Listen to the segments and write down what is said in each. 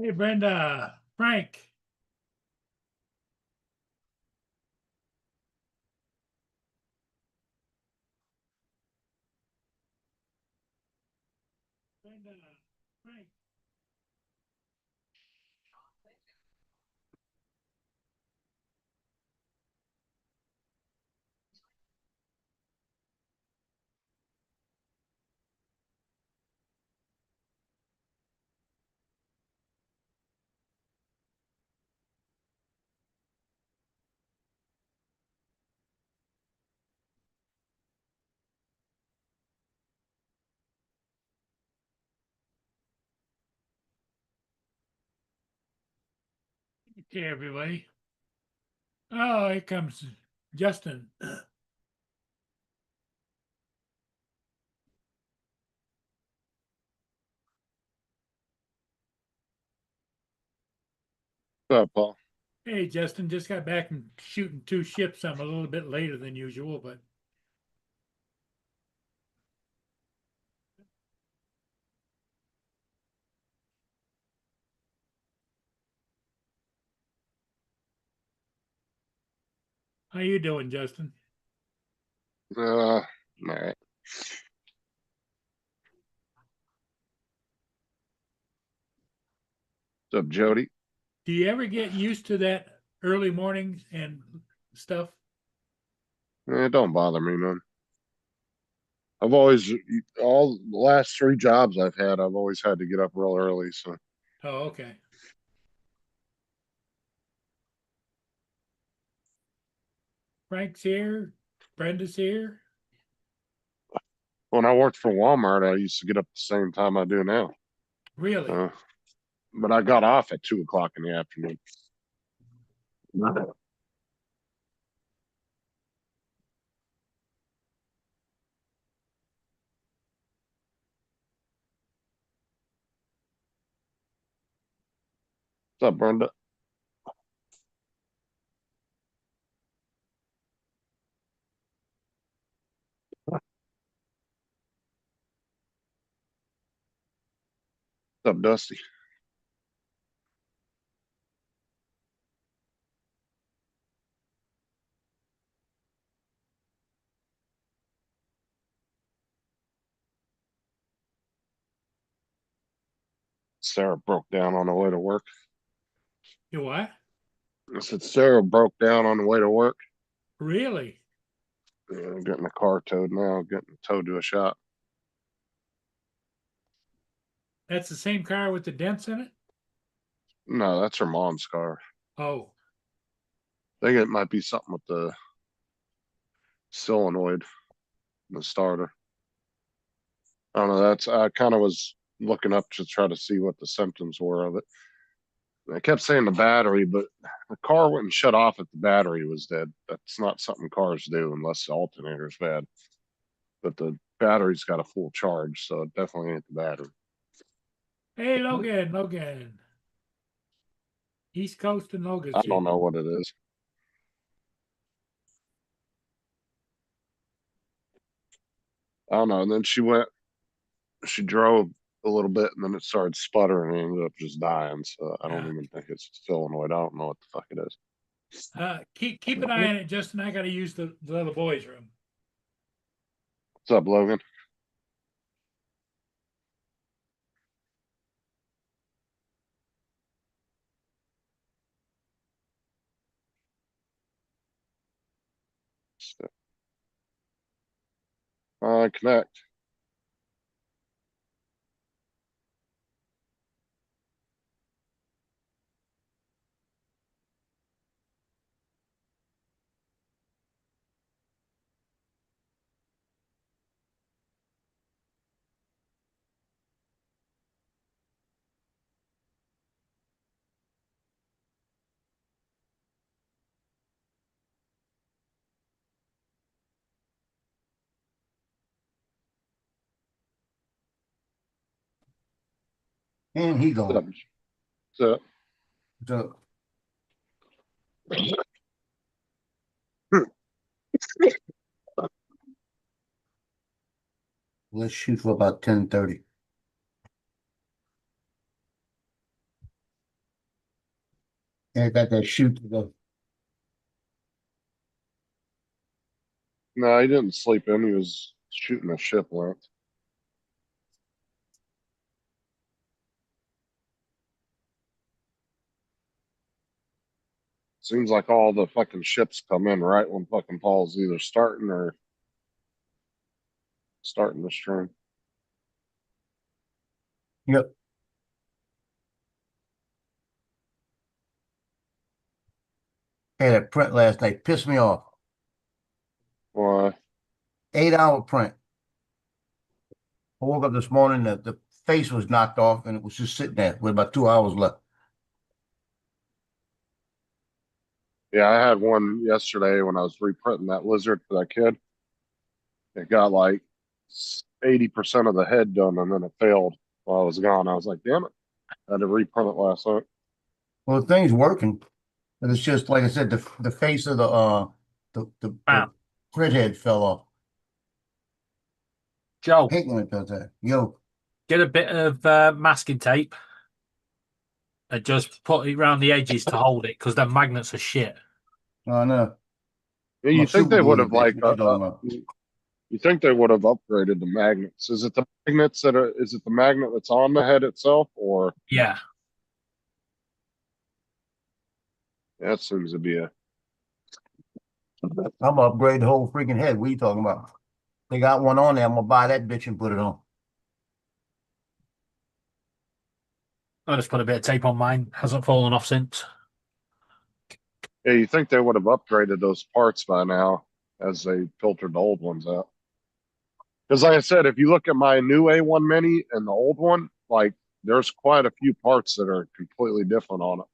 Hey, Brenda, Frank. Brenda, Frank. Okay, everybody. Oh, here comes Justin. What's up, Paul? Hey, Justin, just got back from shooting two ships. I'm a little bit later than usual, but how you doing, Justin? All right. What's up, Jody? Do you ever get used to that early morning and stuff? Don't bother me, man. I've always, all the last three jobs I've had, I've always had to get up real early. So, Oh, okay. Frank's here. Brenda's here. when I worked for Walmart, I used to get up the same time I do now. Really? Uh, but I got off at 2 o'clock in the afternoon. What's up, Brenda? What's up, Dusty? Sarah broke down on the way to work. You what? I said Sarah broke down on the way to work. Really? Getting the car towed now, getting towed to a shop. That's the same car with the dents in it? No, that's her mom's car. Oh, I think it might be something with the solenoid, the starter. I don't know. I kind of was looking up to try to see what the symptoms were of it. I kept saying the battery, but the car wouldn't shut off if the battery was dead. That's not something cars do unless the alternator's bad. But the battery's got a full charge, so it definitely ain't the battery. hey, Logan, Logan. East Coast and I Logan's don't here. know what it is. I don't know. And then she drove a little bit, and then it started sputtering and ended up just dying. So I don't Yeah. even think it's solenoid. I don't know what the fuck it is. Keep an eye on it, Justin. I got to use the little boys' room. What's up, Logan? Connect. And he What's up? gone. What's up? So let's shoot for about 10:30. And it got that shoot to the, No, he didn't sleep in. He was shooting a ship length. Seems like all the fucking ships come in right when fucking Paul's either starting or starting the stream. yep. Had a print last night, pissed me off. Why? 8 hour print. I woke up this morning, the face was knocked off and it was just sitting there with about 2 hours left. Yeah, I had one yesterday when I was reprinting that lizard for that kid. It got like 80% of the head done and then it failed while I was gone. I was like, damn it. I had to reprint it last night. Well, the thing's working, but it's just like I said, the face of the Wow. print head fell off. Joe, Hate when it does that. Yo, get a bit of masking tape and just put it around the edges to hold it because the magnets are shit. I know. Yeah, My you think they super would glue, have bitch. like What you talking about? you think they would have upgraded the magnets? Is it the magnets that are? Is it the magnet that's on the head itself, or Yeah. that seems to be a I'm gonna upgrade the whole freaking head. What are you talking about? They got one on there. I'm gonna buy that bitch and put it on. I just put a bit of tape on mine. Hasn't fallen off since. yeah. You think they would have upgraded those parts by now as they filtered the old ones out? Because like I said, if you look at my new A1 Mini and the old one, like there's quite a few parts that are completely different on it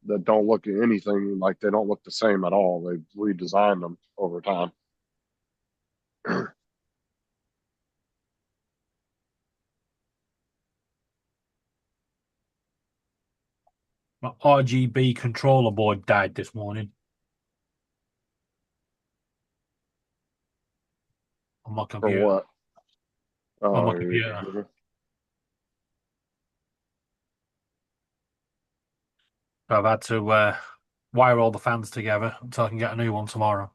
that don't look anything like they don't look the same at all. They've redesigned them over time. My RGB controller board died this morning on my For computer. what? On my Oh, computer. So I've had to wire all the fans together until I can get a new one tomorrow.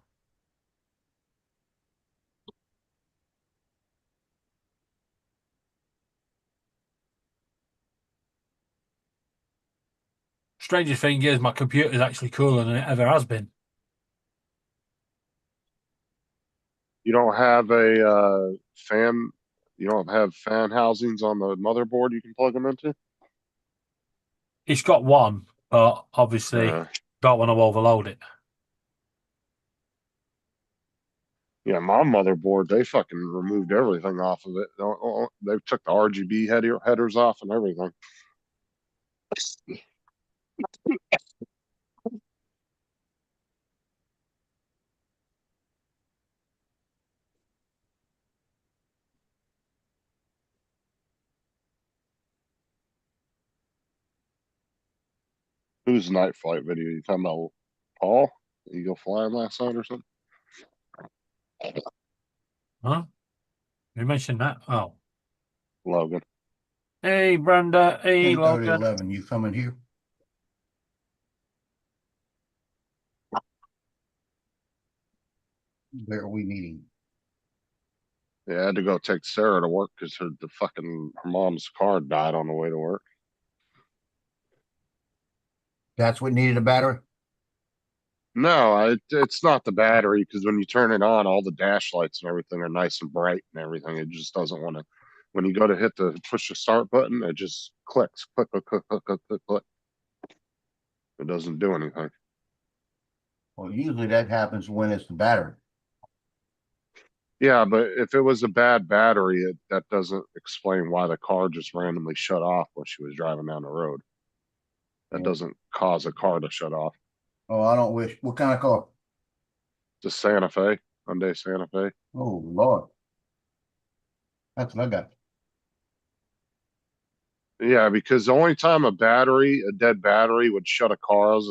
Strangest thing is my computer is actually cooler than it ever has been. you don't have a fan. You don't have fan housings on the motherboard you can plug them into. It's got one, but obviously don't want to overload it. Yeah, my motherboard, they fucking removed everything off of it. They took the RGB headers off and everything. Who's night flight video? You talking about Paul? You go flying last night or something? Huh? You mentioned that? Oh. Logan. Hey, Brenda. Hey, 10:30, Logan. 11. You coming here? Where are we meeting? Yeah, I had to go take Sarah to work because her mom's car died on the way to work. That's what needed a battery? No, it's not the battery because when you turn it on, all the dash lights and everything are nice and bright and everything. It just doesn't want to. When you go to push the start button, it just clicks, click, click, click, click, click, click, click. It doesn't do anything. Well, usually that happens when it's the battery. Yeah, but if it was a bad battery, that doesn't explain why the car just randomly shut off while she was driving down the road. That Yeah. doesn't cause a car to shut off. Oh, I don't wish. What kind of car? Just Santa Fe, Hyundai Santa Fe. Oh, Lord. That's what I got. Yeah, because the only time a dead battery would shut a car is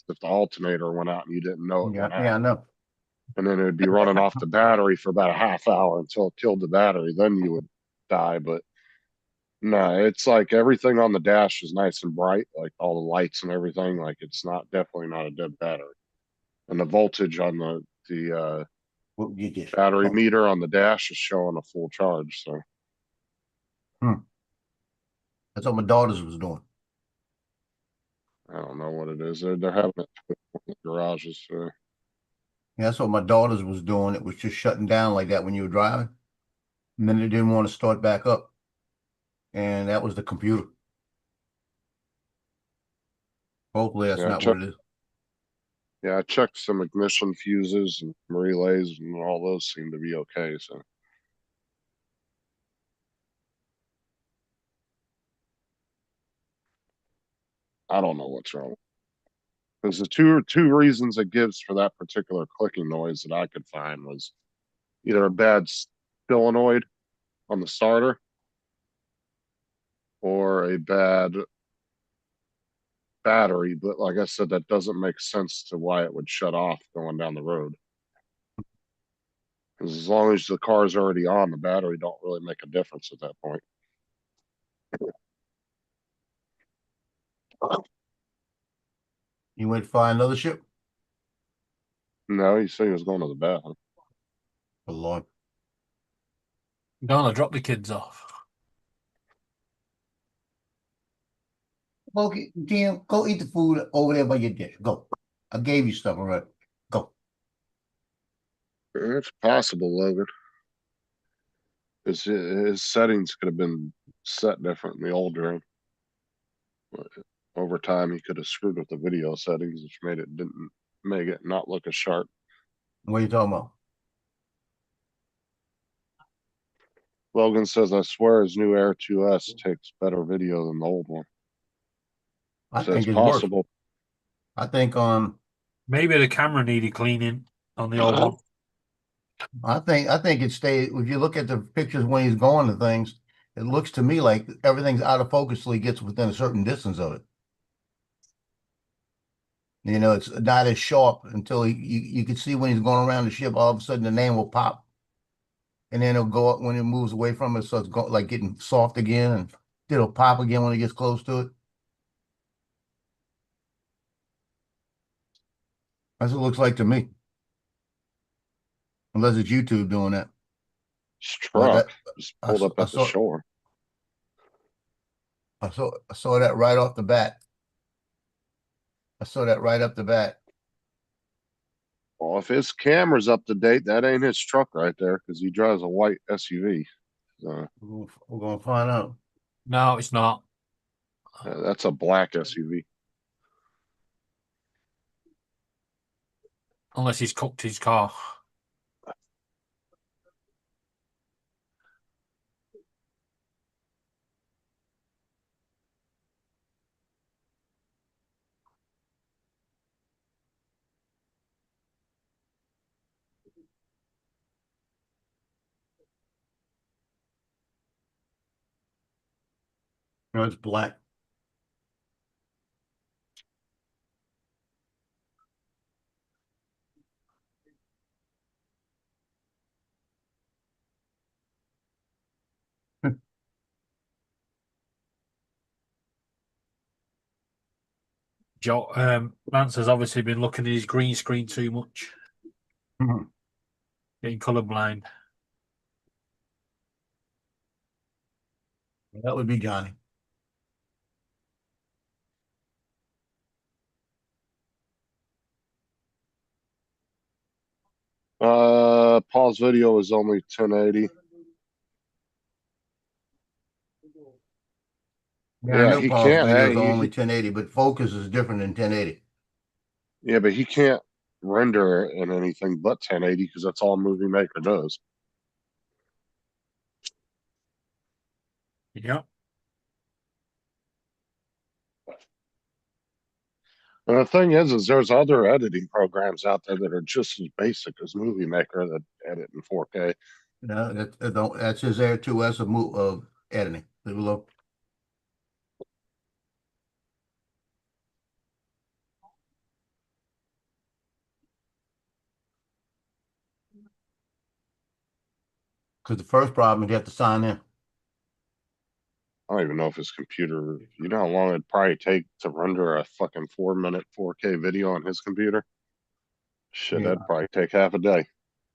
if the alternator went out and you didn't know it Yeah, went out. yeah, I know. And then it would be running off the battery for about a half hour until it killed the battery. Then you would die. But No, it's like everything on the dash is nice and bright, like all the lights and everything. Like it's not definitely not a dead battery. And the voltage on the What you get? battery Oh, meter on the dash is showing a full charge. So that's what my daughters was doing. I don't know what it is. They're having it in the garages. So Yeah, that's what my daughters was doing. It was just shutting down like that when you were driving. And then it didn't want to start back up. And that was the computer. Hopefully that's yeah, not what it is. I checked some ignition fuses and relays, and all those seem to be okay. So I don't know what's wrong. Because the two reasons it gives for that particular clicking noise that I could find was either a bad solenoid on the starter or a bad battery. But like I said, that doesn't make sense to why it would shut off going down the road. Because as long as the car's already on, the battery don't really make a difference at that point. You went to find another ship? No, he said he was going to the bathroom. Oh, Lord. Don't want to drop the kids off. Okay, Tim, go eat the food over there by your dish. Go. I gave you stuff already. Go. It's possible, Logan. His settings could have been set different in the old room. But over time, he could have screwed with the video settings, which didn't make it not look as sharp. What are you talking about? Logan says, "I swear his new Air 2S takes better video than the old one." I So it's think it's worse. possible. I think Maybe the camera needed cleaning on the old one. I think it stayed. If you look at the pictures when he's going to things, it looks to me like everything's out of focus till he gets within a certain distance of it. You know, it's not as sharp until you can see when he's going around the ship, all of a sudden the name will pop. And then it'll go up when it moves away from it, so it's like getting soft again, and it'll pop again when it gets close to it. That's what it looks like to me. Unless it's YouTube doing that. His But truck just pulled up I at the saw shore. I saw that right off the bat. I saw that right up the bat. Well, if his camera's up to date, that ain't his truck right there because he drives a white SUV. So, We're gonna find out. No, it's not. that's a black SUV. Unless he's cooked his car. No, it's black. Joe, Lance has obviously been looking at his green screen too much, getting colorblind. That would be Johnny. Paul's video is only 1080. Yeah, I Yeah, know he Paul's can't. videos are only 1080, but focus is different than 1080. Yeah, but he can't render in anything but 1080 because that's all Movie Maker does. Yeah. And the thing is there's other editing programs out there that are just as basic as Movie Maker that edit in 4K. No, that's his Air 2S of editing. Leave it alone. Because the first problem is you have to sign in. I don't even know if his computer, you know how long it'd probably take to render a fucking 4-minute 4K video on his computer? Shit, Yeah. that'd probably take half a day.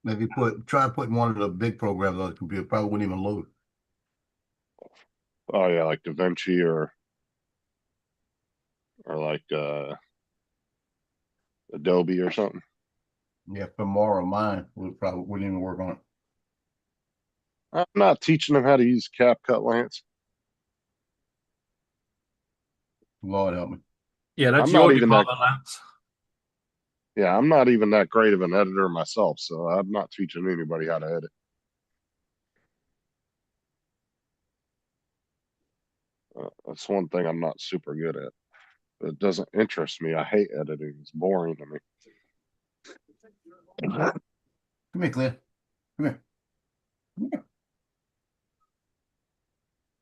Maybe try putting one of the big programs on the computer. Probably wouldn't even load. Oh yeah, like DaVinci or like Adobe or something. Yeah, Premiere or mine would probably wouldn't even work on it. I'm not teaching him how to use CapCut, Lance. Lord help me. Yeah, that's I'm your not even that. department, Lance. Yeah, I'm not even that great of an editor myself, so I'm not teaching anybody how to edit. That's one thing I'm not super good at. It doesn't interest me. I hate editing. It's boring to me. Come here, Claire. Come here. Come here.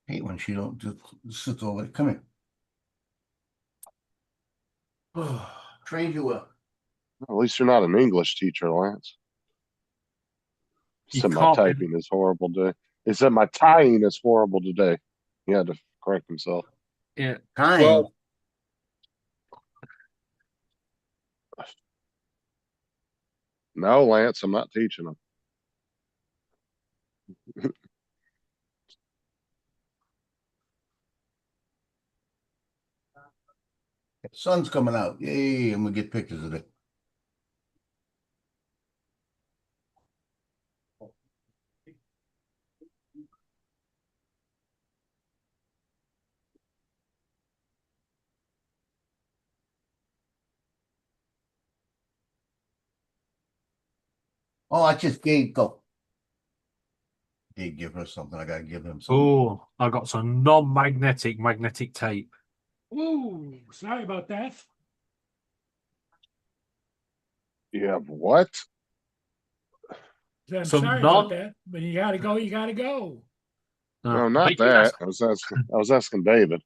Hate when she don't just sits over there. Come here. Trained you up. At least you're not an English teacher, Lance. He You said my can't be- typing is horrible today. He said my tying is horrible today. He had to correct himself. Yeah. Time. Well, No, Lance, I'm not teaching him. Sun's coming out. Yay, I'm gonna get pictures of it. Oh, I just gave go. Did give her something. I gotta give him something. oh, I got some magnetic tape. Ooh, sorry about that. You have what? I'm Some sorry about that. When you gotta go, you gotta go. No, I not think that. that's- I was asking David.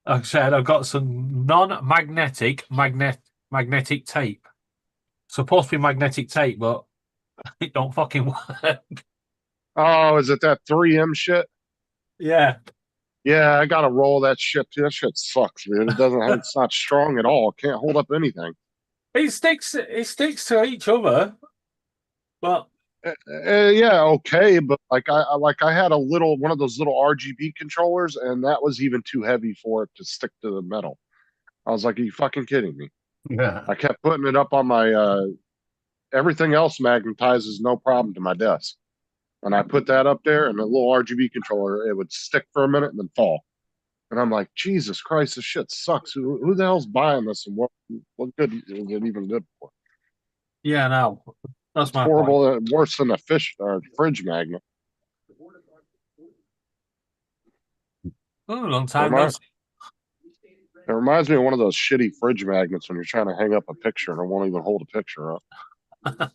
Like I said, I've got some magnetic tape. Supposed to be magnetic tape, but it don't fucking work. Oh, is it that 3M shit? Yeah. Yeah, I gotta roll that shit too. That shit sucks, dude. It doesn't have, it's not strong at all. It can't hold up anything. It sticks to each other. But Yeah, okay, but I had a little one of those little RGB controllers, and that was even too heavy for it to stick to the metal. I was like, "Are you fucking kidding me?" Yeah. I kept putting it up on my everything else magnetizes no problem to my desk, and I put that up there, and the little RGB controller it would stick for a minute and then fall. And I'm like, Jesus Christ, this shit sucks. Who the hell's buying this, and what good is it even good for? yeah, no. That's It's my point. horrible, worse than a fish or fridge magnet. Oh, long time no Remind, see. It reminds me of one of those shitty fridge magnets when you're trying to hang up a picture and it won't even hold a picture up. I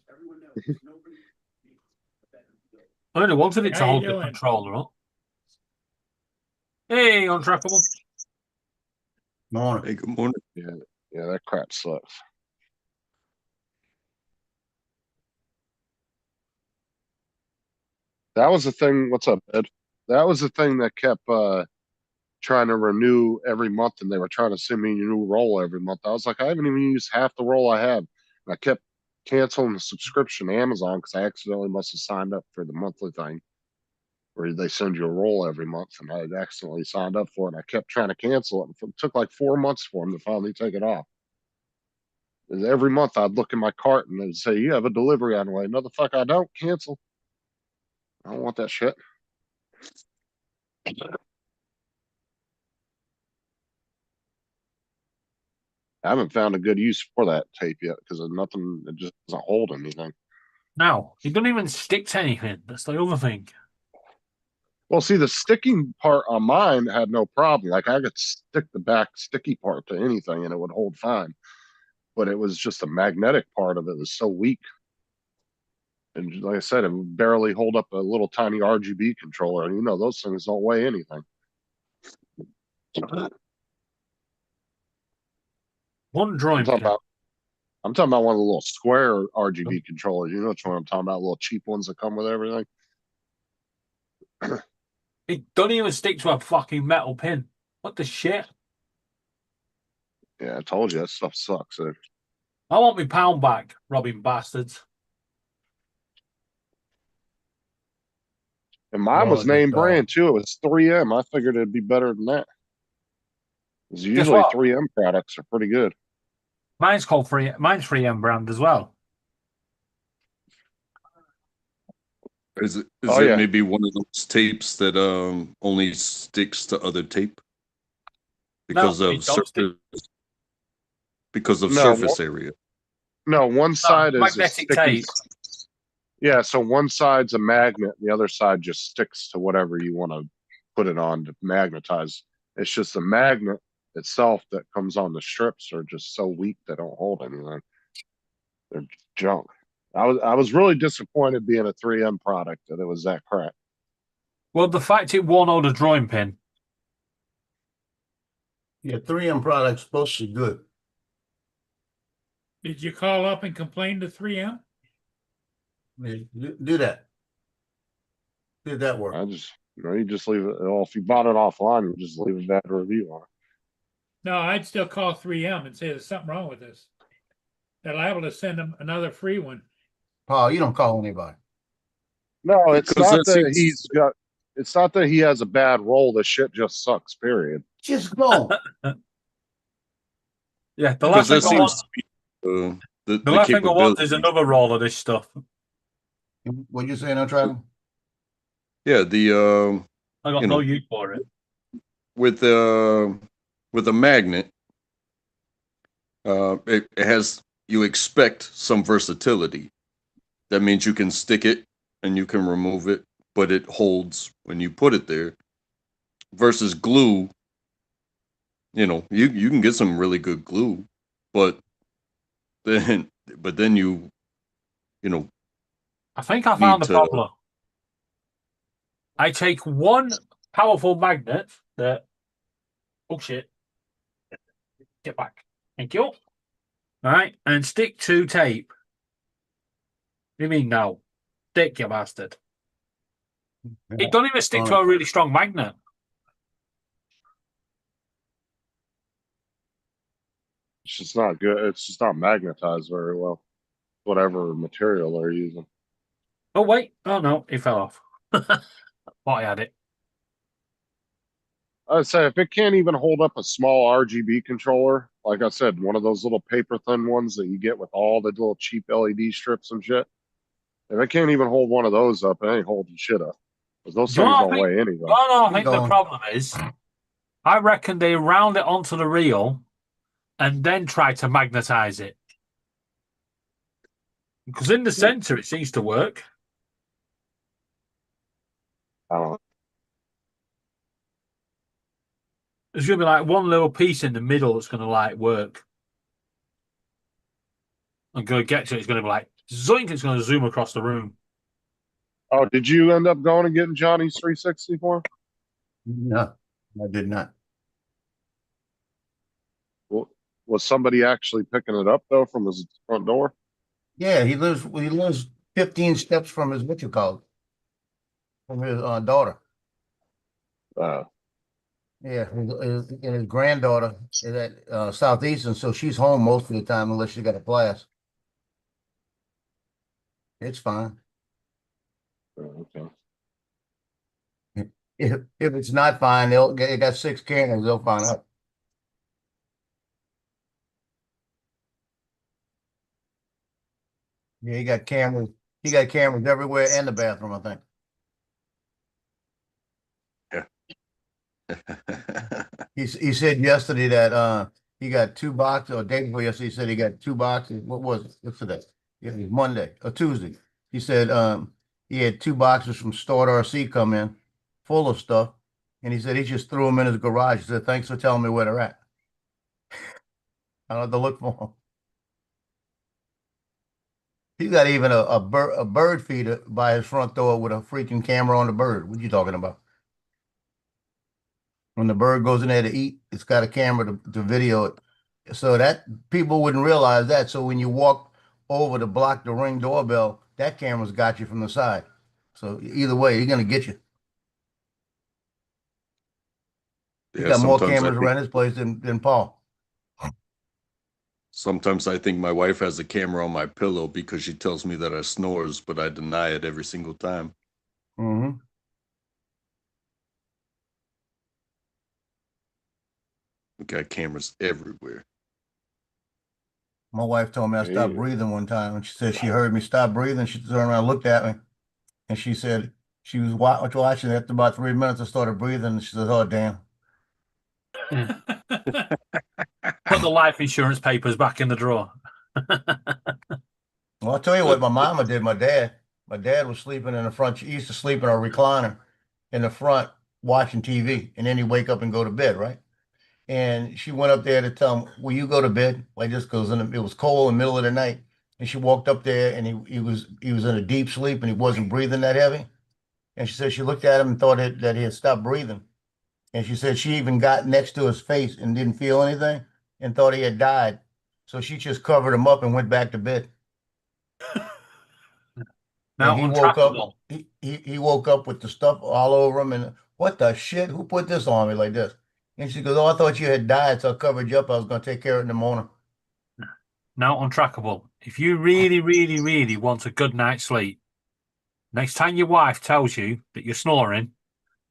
only wanted it to How you hold the doing? controller up. Hey, untrackable. Morning. Hey, good morning. Yeah, that crap sucks. That was the thing. What's up, Ed? That was the thing that kept trying to renew every month, and they were trying to send me a new roll every month. I was like, I haven't even used half the roll I have. And I kept canceling the subscription to Amazon because I accidentally must have signed up for the monthly thing where they send you a roll every month, and I had accidentally signed up for it. And I kept trying to cancel it. It took like 4 months for them to finally take it off. And every month I'd look in my cart and they'd say, "You have a delivery on the way." No, the fuck I don't. Cancel. I don't want that shit. I haven't found a good use for that tape yet because nothing. It just doesn't hold anything. No, it doesn't even stick to anything. That's the other thing. Well, see, the sticking part on mine had no problem. Like I could stick the back sticky part to anything and it would hold fine. But it was just the magnetic part of it was so weak. And like I said, it would barely hold up a little tiny RGB controller. And you know, those things don't weigh anything. One I'm drawing talking pin. about I'm talking about one of the little square RGB controllers. You know which one I'm talking about? Little cheap ones that come with everything. It don't even stick to a fucking metal pin. What the shit? Yeah, I told you that stuff sucks. I want my pound back, robbing bastards. And mine was Lord, name this, brand too. It was 3M. I figured it'd be better than that. 'Cause Guess usually what? 3M products are pretty good. Mine's called free. Mine's 3M brand as well. Is it Oh, yeah. maybe one of those tapes that only sticks to other tape because No, of it don't stick. surface No, surface area? No, one side is a magnetic sticky. tape. Yeah, so one side's a magnet, the other side just sticks to whatever you want to put it on to magnetize. It's just the magnet itself that comes on the strips are just so weak they don't hold anything. They're junk. I was really disappointed being a 3M product that it was that crap. Well, the fact it won on a drawing pin. yeah, 3M products supposed to be good. Did you call up and complain to 3M? Yeah, do that. Did that work? I just, you just leave it. Well, if you bought it offline, you just leave a bad review on it. No, I'd still call 3M and say there's something wrong with this. They're liable to send them another free one. Paul, you don't call anybody. No, it's Because not that that seems- he's got. It's not that he has a bad roll. The shit just sucks. Period. Just go. Yeah, the Because last thing that I seems want, to be the last thing I want is capability. another roll of this stuff. What you saying, Travis? Yeah, the I got You no know. use for it. with a magnet, it has, you expect some versatility. That means you can stick it and you can remove it, but it holds when you put it there. Versus glue, you can get some really good glue, but then you know I think I found Need the to- problem. I take one powerful magnet that. Oh shit! Get back. Thank you. All right, and stick to tape. What do you mean now? Stick, you bastard. It don't even stick to a really strong magnet. It's just not good. It's just not magnetized very well. Whatever material they're using. Oh wait, oh no, it fell off. Thought I had it. I'd say if it can't even hold up a small RGB controller, like I said, one of those little paper thin ones that you get with all the little cheap LED strips and shit. If it can't even hold one of those up, it ain't holding shit up. Because those Do you things know don't what I weigh anything. No, I Keep think the going. problem is, I reckon they round it onto the reel and then try to magnetize it. Because in the center, it seems to work. I don't know. There's going to be like one little piece in the middle that's going to like work. I'm going to get to it. It's going to be like zoink. It's going to zoom across the room. Oh, did you end up going and getting Johnny's 364? No, I did not. Well, was somebody actually picking it up though from his front door? Yeah, he lives 15 steps from his what you call it, from his daughter. Yeah, his granddaughter is at Southeastern, so she's home most of the time unless she got a class. It's fine. Okay. If it's not fine, they got 6 cameras, they'll find out. Yeah, he got cameras. He got cameras everywhere in the bathroom, I think. He said yesterday that he got 2 boxes, or day before yesterday, he said he got 2 boxes. What was it? What's today? Yeah, it was Monday or Tuesday. He said he had 2 boxes from Stored RC come in full of stuff. And he said he just threw them in his garage. He said, thanks for telling me where they're at. I don't have to look for them. He got even a bird feeder by his front door with a freaking camera on the bird. What you talking about? When the bird goes in there to eat, it's got a camera to video it. So that people wouldn't realize that. So when you walk over to block the Ring doorbell, that camera's got you from the side. So either way, you're gonna get you. He Yeah, got more sometimes cameras around his place than Paul. sometimes I think my wife has a camera on my pillow because she tells me that I snores, but I deny it every single time. Mm-hmm. We got cameras everywhere. My wife told me I stopped Yeah. breathing one time, and she said she heard me stop breathing. She turned around and looked at me, and she said she was watching. After about 3 minutes, I started breathing, and she said, "Oh, damn." Put the life insurance papers back in the drawer. Well, I'll tell you what my mama did. My dad was sleeping in the front. He used to sleep in a recliner in the front watching TV, and then he'd wake up and go to bed, right? And she went up there to tell him, "Will you go to bed?" Like this, because it was cold in the middle of the night. And she walked up there, and he was in a deep sleep, and he wasn't breathing that heavy. And she said she looked at him and thought that he had stopped breathing. And she said she even got next to his face and didn't feel anything and thought he had died. So she just covered him up and went back to bed. Now And he woke up. untrackable. He woke up with the stuff all over him. And what the shit? Who put this on me like this? And she goes, "Oh, I thought you had died, so I covered you up. I was going to take care of it in the morning." Now untrackable. If you really, really, really want a good night's sleep, next time your wife tells you that you're snoring,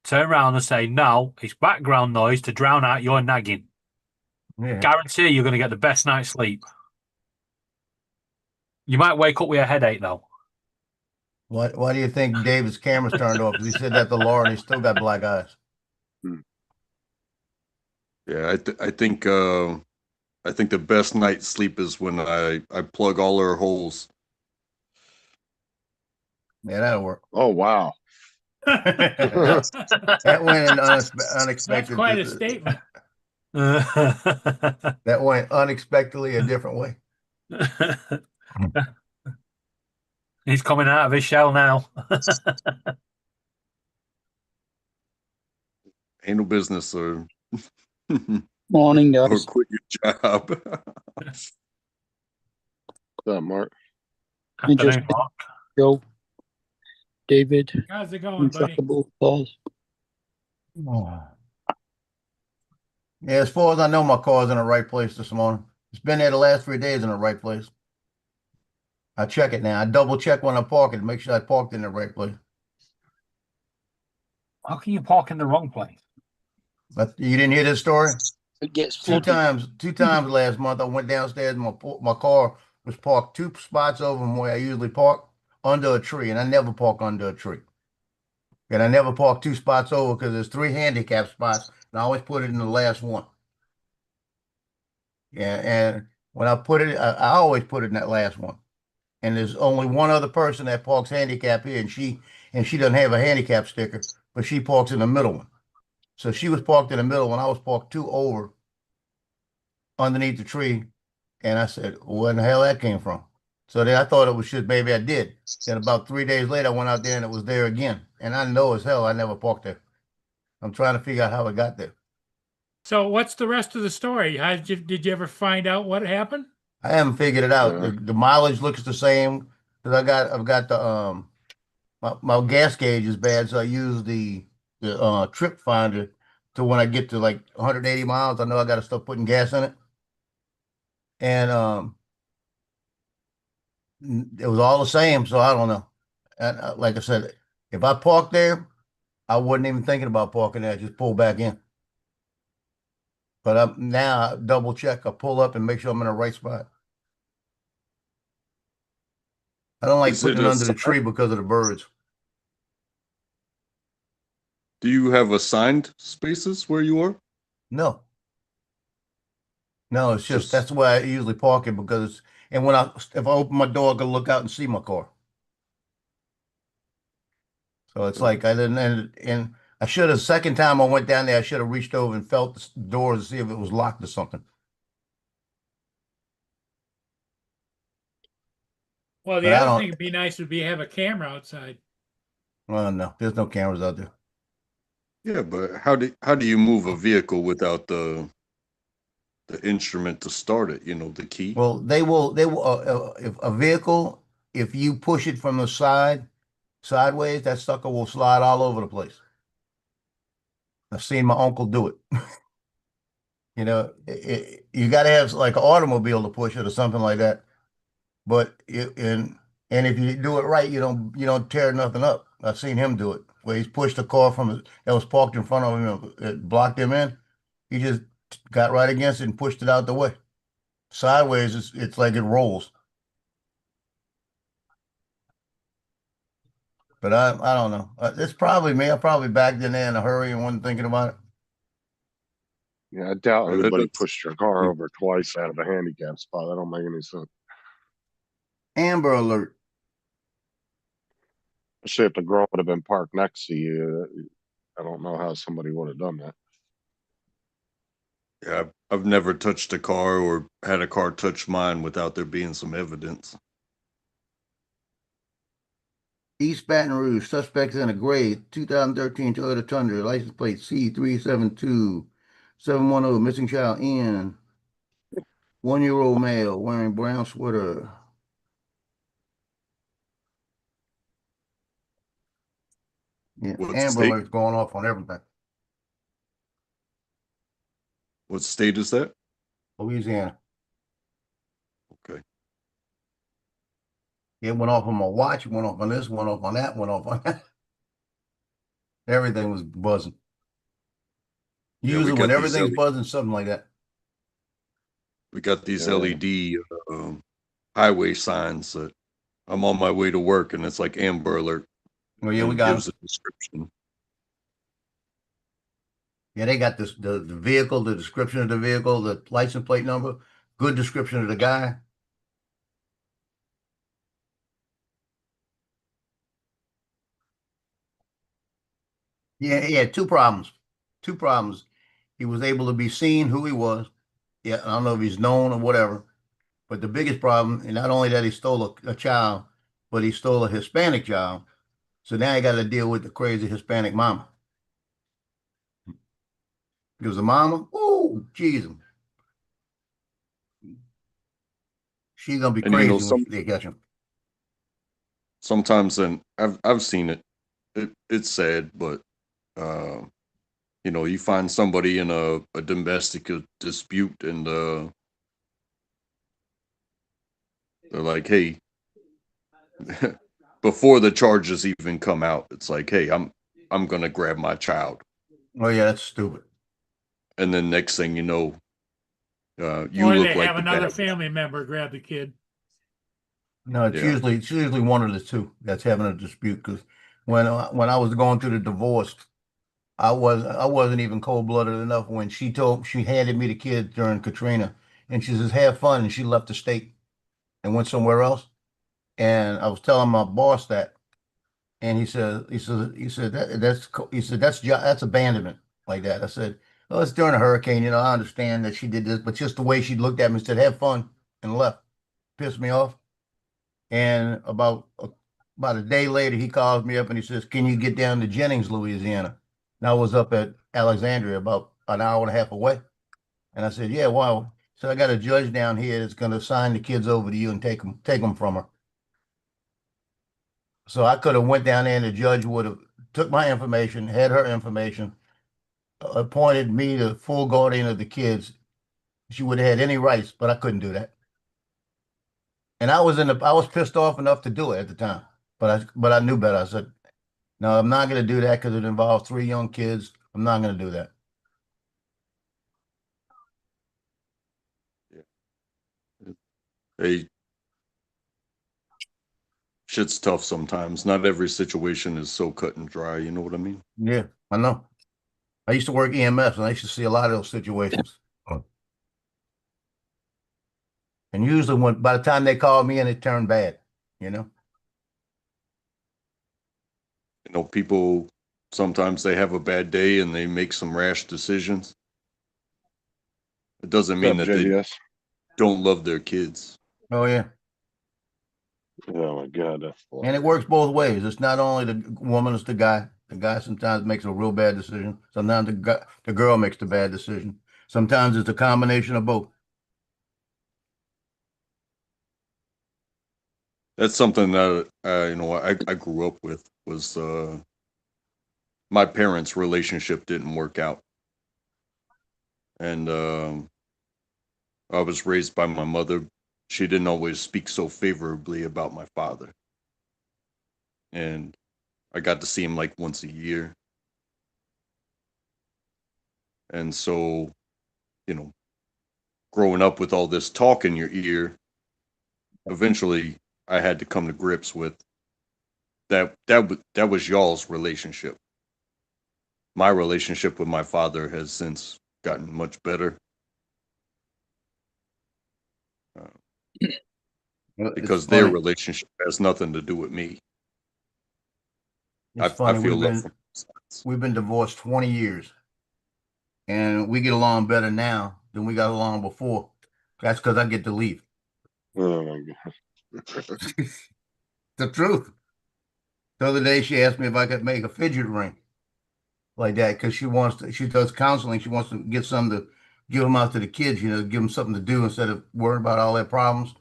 turn around and say, "No, it's background noise to drown out your nagging." Yeah. Guarantee you're going to get the best night's sleep. You might wake up with a headache though. Why do you think David's camera's turned off? Because he said that to Laura, and he still got black eyes. Yeah, I think the best night's sleep is when I plug all her holes. Yeah, that'll work. Oh, wow. That went in That's unexpected. quite a statement. That went unexpectedly a different way. He's coming out of his shell now. Ain't no business or Morning, or guys. quit your job. What's up, Mark? I just- Afternoon, Mark. Joe, David, How's it going, buddy? Untrackable, Paul. Yeah, as far as I know, my car's in the right place this morning. It's been there the last 3 days in the right place. I check it now. I double check when I park it to make sure I parked in the right place. How can you park in the wrong place? But you didn't hear this story? It gets Two flooded. times last month, I went downstairs. My car was parked 2 spots over from where I usually park, under a tree, and I never park under a tree. And I never park 2 spots over because there's 3 handicap spots, and I always put it in the last one. Yeah, and when I put it, I always put it in that last one. And there's only one other person that parks handicap here, and she doesn't have a handicap sticker, but she parks in the middle one. So she was parked in the middle when I was parked 2 over underneath the tree. And I said, where in the hell that came from? So then I thought it was just maybe I did. Then about 3 days later, I went out there and it was there again. And I know as hell I never parked there. I'm trying to figure out how it got there. So what's the rest of the story? Did you ever find out what happened? I haven't figured it out. Yeah. The mileage looks the same because I've got the my gas gauge is bad, so I use the trip finder to when I get to like 180 miles, I know I got to start putting gas in it. And it was all the same, so I don't know. And like I said, if I parked there, I wasn't even thinking about parking there. Just pull back in. But now I double check. I pull up and make sure I'm in the right spot. I don't like Is it putting it a under the sign? tree because of the birds. Do you have assigned spaces where you are? No. No, it's just Just- that's why I usually park it because and when if I open my door, I can look out and see my car. So it's like I didn't and I should have second time I went down there, I should have reached over and felt the doors to see if it was locked or something. Well, But the I other don't- thing would be nice would be have a camera outside. Well, no, there's no cameras out there. Yeah, but how do you move a vehicle without the instrument to start it? You know, the key. Well, they will if a vehicle, if you push it from the sideways, that sucker will slide all over the place. I've seen my uncle do it. You know, you got to have like an automobile to push it or something like that. But and if you do it right, you don't tear nothing up. I've seen him do it where he's pushed a car that was parked in front of him, it blocked him in. He just got right against it and pushed it out the way. Sideways, it's like it rolls. But I don't know. It's probably me. I probably backed in there in a hurry and wasn't thinking about it. Yeah, I doubt Yeah, that- anybody that's- pushed your car over twice out of a handicap spot. That don't make any sense. Amber Alert. Especially if the girl would have been parked next to you. I don't know how somebody would have done that. Yeah, I've never touched a car or had a car touch mine without there being some evidence. East Baton Rouge, suspects in a gray 2013 Toyota Tundra, license plate C372710, missing child in 1-year-old male wearing brown sweater. Yeah, What Amber state? Alert's going off on everything. What state is that? Louisiana. Okay. It went off on my watch, went off on this, went off on that, went off on that. Everything was buzzing. Yeah, we Usually got when these everything's LED buzzing, something like that. We got these Yeah. LED highway signs that I'm on my way to work, and it's like Amber Alert. Well, yeah, and we it got gives them. a description. Yeah, they got this the vehicle, the description of the vehicle, the license plate number, good description of the guy. Yeah, he had two problems. Two problems. He was able to be seen who he was. Yeah, I don't know if he's known or whatever. But the biggest problem, and not only that he stole a child, but he stole a Hispanic child. So now he got to deal with the crazy Hispanic mama. Because the mama, oh, Jesus, she's gonna be And you know, crazy when they catch him. sometimes, and I've seen it. It's sad, but you know, you find somebody in a domestic dispute, and they're like, "Hey," before the charges even come out, it's like, "Hey, I'm gonna grab my child," Oh yeah, that's stupid. and then next thing you know, you Or look they like have the another bad guy. family member grab the kid. No, it's Yeah. usually one of the two that's having a dispute. Because when I was going through the divorce, I wasn't even cold blooded enough when she handed me the kid during Katrina, and she says have fun, and she left the state and went somewhere else. And I was telling my boss that, and he said that's abandonment like that. I said, oh, it's during a hurricane, I understand that she did this, but just the way she looked at me and said have fun and left pissed me off. And about a day later, he calls me up and he says, "Can you get down to Jennings, Louisiana?" And I was up at Alexandria, about an hour and a half away. And I said, "Yeah, wow." So I got a judge down here that's going to sign the kids over to you and take them from her. So I could have went down there and the judge would have took my information, had her information, appointed me the full guardian of the kids. She would have had any rights, but I couldn't do that. And I was pissed off enough to do it at the time, but I knew better. I said, no, I'm not going to do that because it involves 3 young kids. I'm not going to do that. Hey, shit's tough sometimes. Not every situation is so cut and dry. You know what I mean? Yeah, I know. I used to work EMS and I used to see a lot of those situations. And usually by the time they called me in, it turned bad, you know? You know, people sometimes they have a bad day and they make some rash decisions. It doesn't mean What's that up, they JBS? don't love their kids. Oh, yeah. Oh my God, that's And it works both ways. It's not only the woman, it's the guy. The guy sometimes makes a real bad decision. Sometimes the girl makes the bad decision. Sometimes it's a combination of both. That's something that you know I grew up with was my parents' relationship didn't work out. And I was raised by my mother. She didn't always speak so favorably about my father. And I got to see him like once a year. And so, you know, growing up with all this talk in your ear, eventually I had to come to grips with that was y'all's relationship. My relationship with my father has since gotten much better. Well, it's Because their funny. relationship has nothing to do with me. It's I funny. feel love from both sides. We've been divorced 20 years, and we get along better now than we got along before. That's because I get to leave. Oh my God. The truth. The other day, she asked me if I could make a fidget ring like that because she does counseling. She wants to get some to give them out to the kids, give them something to do instead of worrying about all their problems.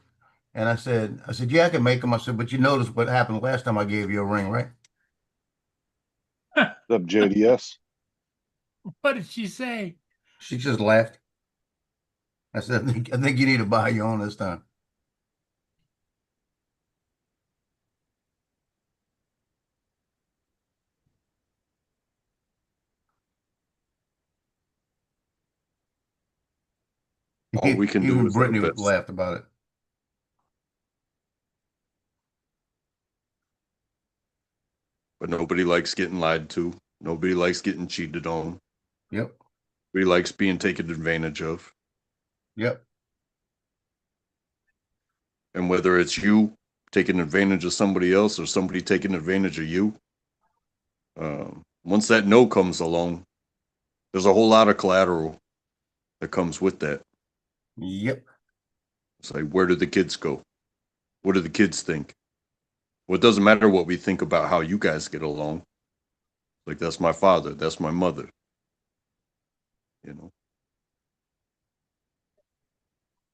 And I said, yeah, I can make them. I said, but you noticed what happened last time I gave you a ring, right? Up JDS. What did she say? She just laughed. I said, I think you need to buy your own this time. All we can do Even is our Brittany best. laughed about it. But nobody likes getting lied to. Nobody likes getting cheated on. Yep. Nobody likes being taken advantage of. Yep. And whether it's you taking advantage of somebody else or somebody taking advantage of you, once that no comes along, there's a whole lot of collateral that comes with that. Yep. It's like, where do the kids go? What do the kids think? Well, it doesn't matter what we think about how you guys get along. Like, that's my father, that's my mother. You know,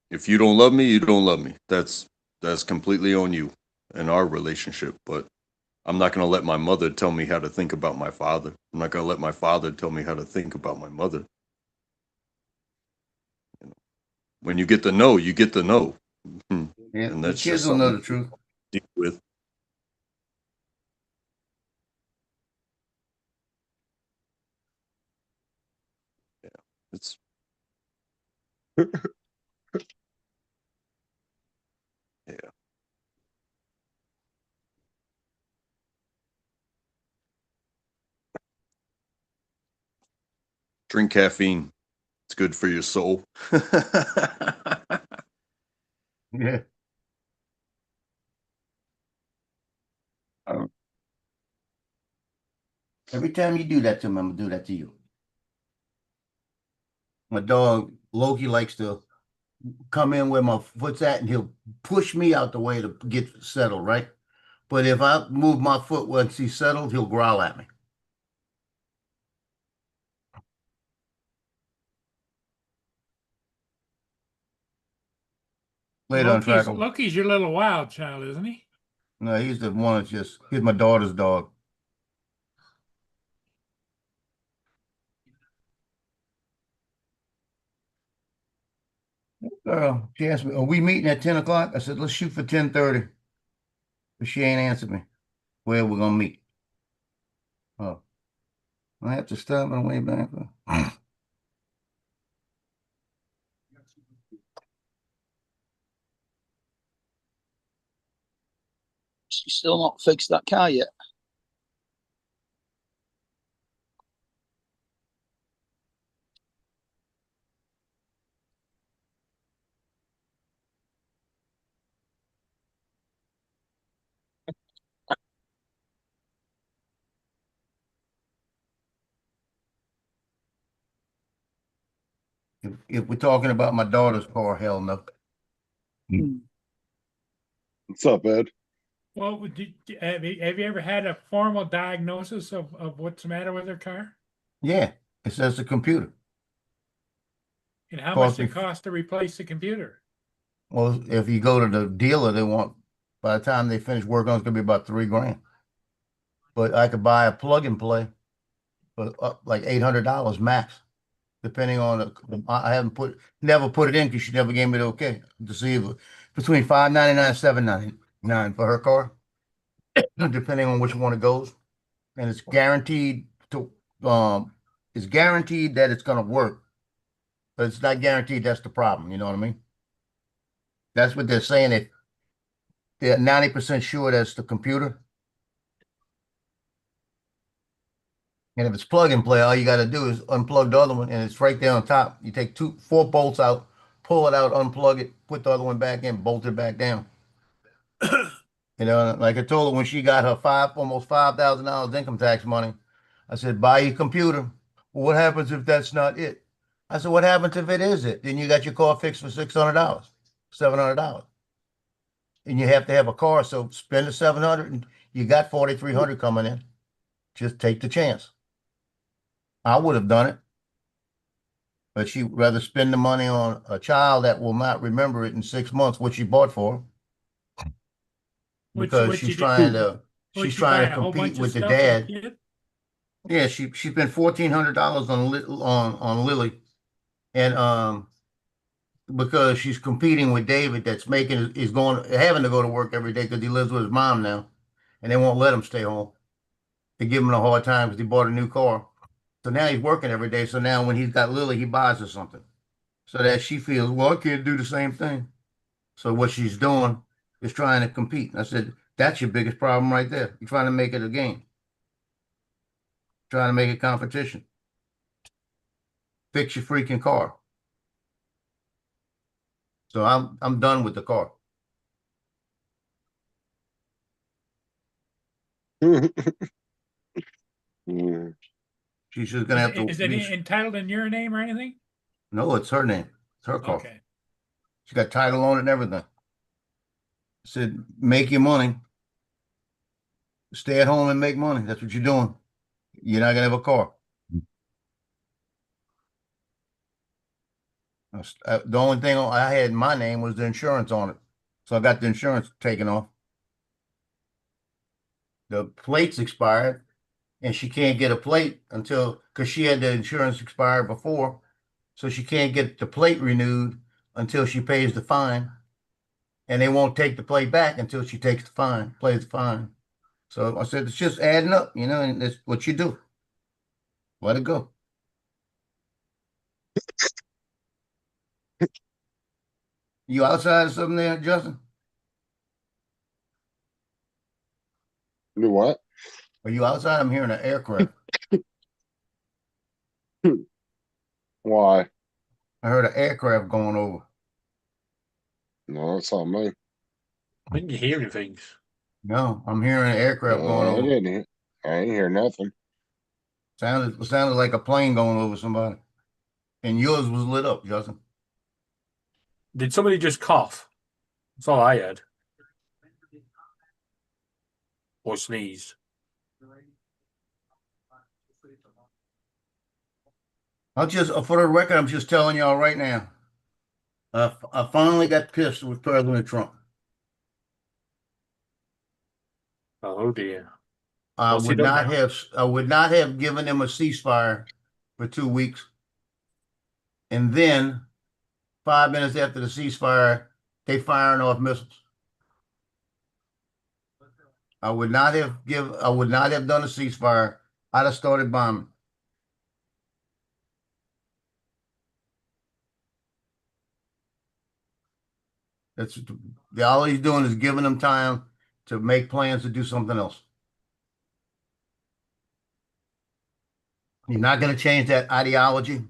if you don't love me, you don't love me. That's completely on you and our relationship. But I'm not going to let my mother tell me how to think about my father. I'm not going to let my father tell me how to think about my mother. You know, when you get the no, you get the no. Yeah, And the that's kids just will know something the truth. to deal with. Yeah, it's yeah. Drink caffeine. It's good for your soul. Yeah. Every time you do that to me, I'm gonna do that to you. My dog Loki likes to come in where my foot's at, and he'll push me out the way to get settled, right? But if I move my foot once he's settled, he'll growl at me. Later on, Trackle. Loki's your little wild child, isn't he? No, he's the one he's my daughter's dog. She asked me, are we meeting at 10 o'clock? I said, let's shoot for 10:30. But she ain't answered me. Where we're gonna meet. Oh. I have to stop on the way back. She's still not fixed that car yet. If we're talking about my daughter's car, hell no. What's up, Ed? Well, have you ever had a formal diagnosis of what's the matter with her car? Yeah, it says the computer. And how Cost much it me- cost to replace the computer? Well, if you go to the dealer, by the time they finish work on it's gonna be about $3 grand. But I could buy a plug and play for like $800 max, depending on I haven't never put it in because she never gave me the okay to see if between $599 and $799 for her car, depending on which one it goes, and it's guaranteed that it's gonna work, but it's not guaranteed that's the problem. You know what I mean? That's what they're saying. They're 90% sure that's the computer. And if it's plug and play, all you got to do is unplug the other one, and it's right there on top. You take 4 bolts out, pull it out, unplug it, put the other one back in, bolt it back down. You know, like I told her when she got her almost $5,000 income tax money, I said, buy your computer. Well, what happens if that's not it? I said, what happens if it is it? Then you got your car fixed for $600, $700. And you have to have a car, so spend the $700 and you got $4,300 coming in. Just take the chance. I would have done it, but she'd rather spend the money on a child that will not remember it in 6 months, what she bought for her. Because What'd she's you do? trying to What'd she's you buy, trying to a whole compete bunch of with the stuff for dad. kid? Yeah, she spent $1,400 on Lily, and because she's competing with David, that's having to go to work every day because he lives with his mom now, and they won't let him stay home. They give him a hard time because he bought a new car. So now he's working every day. So now when he's got Lily, he buys her something. So that she feels, well, I can't do the same thing. So what she's doing is trying to compete. I said, that's your biggest problem right there. You're trying to make it a game. Trying to make it competition. Fix your freaking car. So I'm done with the car. Mm. She's just gonna have to Is it entitled in your name or anything? No, it's her name. It's her car. Okay. She got title on it and everything. Said, make your money. Stay at home and make money. That's what you're doing. You're not gonna have a car. The only thing I had in my name was the insurance on it. So I got the insurance taken off. The plates expired, and she can't get a plate because she had the insurance expire before. So she can't get the plate renewed until she pays the fine. And they won't take the plate back until she pays the fine. So I said, it's just adding up, and that's what you do. Let it go. You outside of something there, Justin? Do what? Are you outside? I'm hearing an aircraft. Why? I heard an aircraft going over. No, that's not me. I think you're hearing things. No, I'm hearing an aircraft going I over. didn't hear. I ain't hear nothing. Sounded like a plane going over somebody. And yours was lit up, Justin. Did somebody just cough? That's all I heard. Or sneeze. For the record, I'm just telling y'all right now. I finally got pissed with President Trump. Oh dear. I What's he would done not now? have given them a ceasefire for 2 weeks. And then 5 minutes after the ceasefire, they firing off missiles. I would not have done a ceasefire. I'd have started bombing. All he's doing is giving them time to make plans to do something else. You're not going to change that ideology.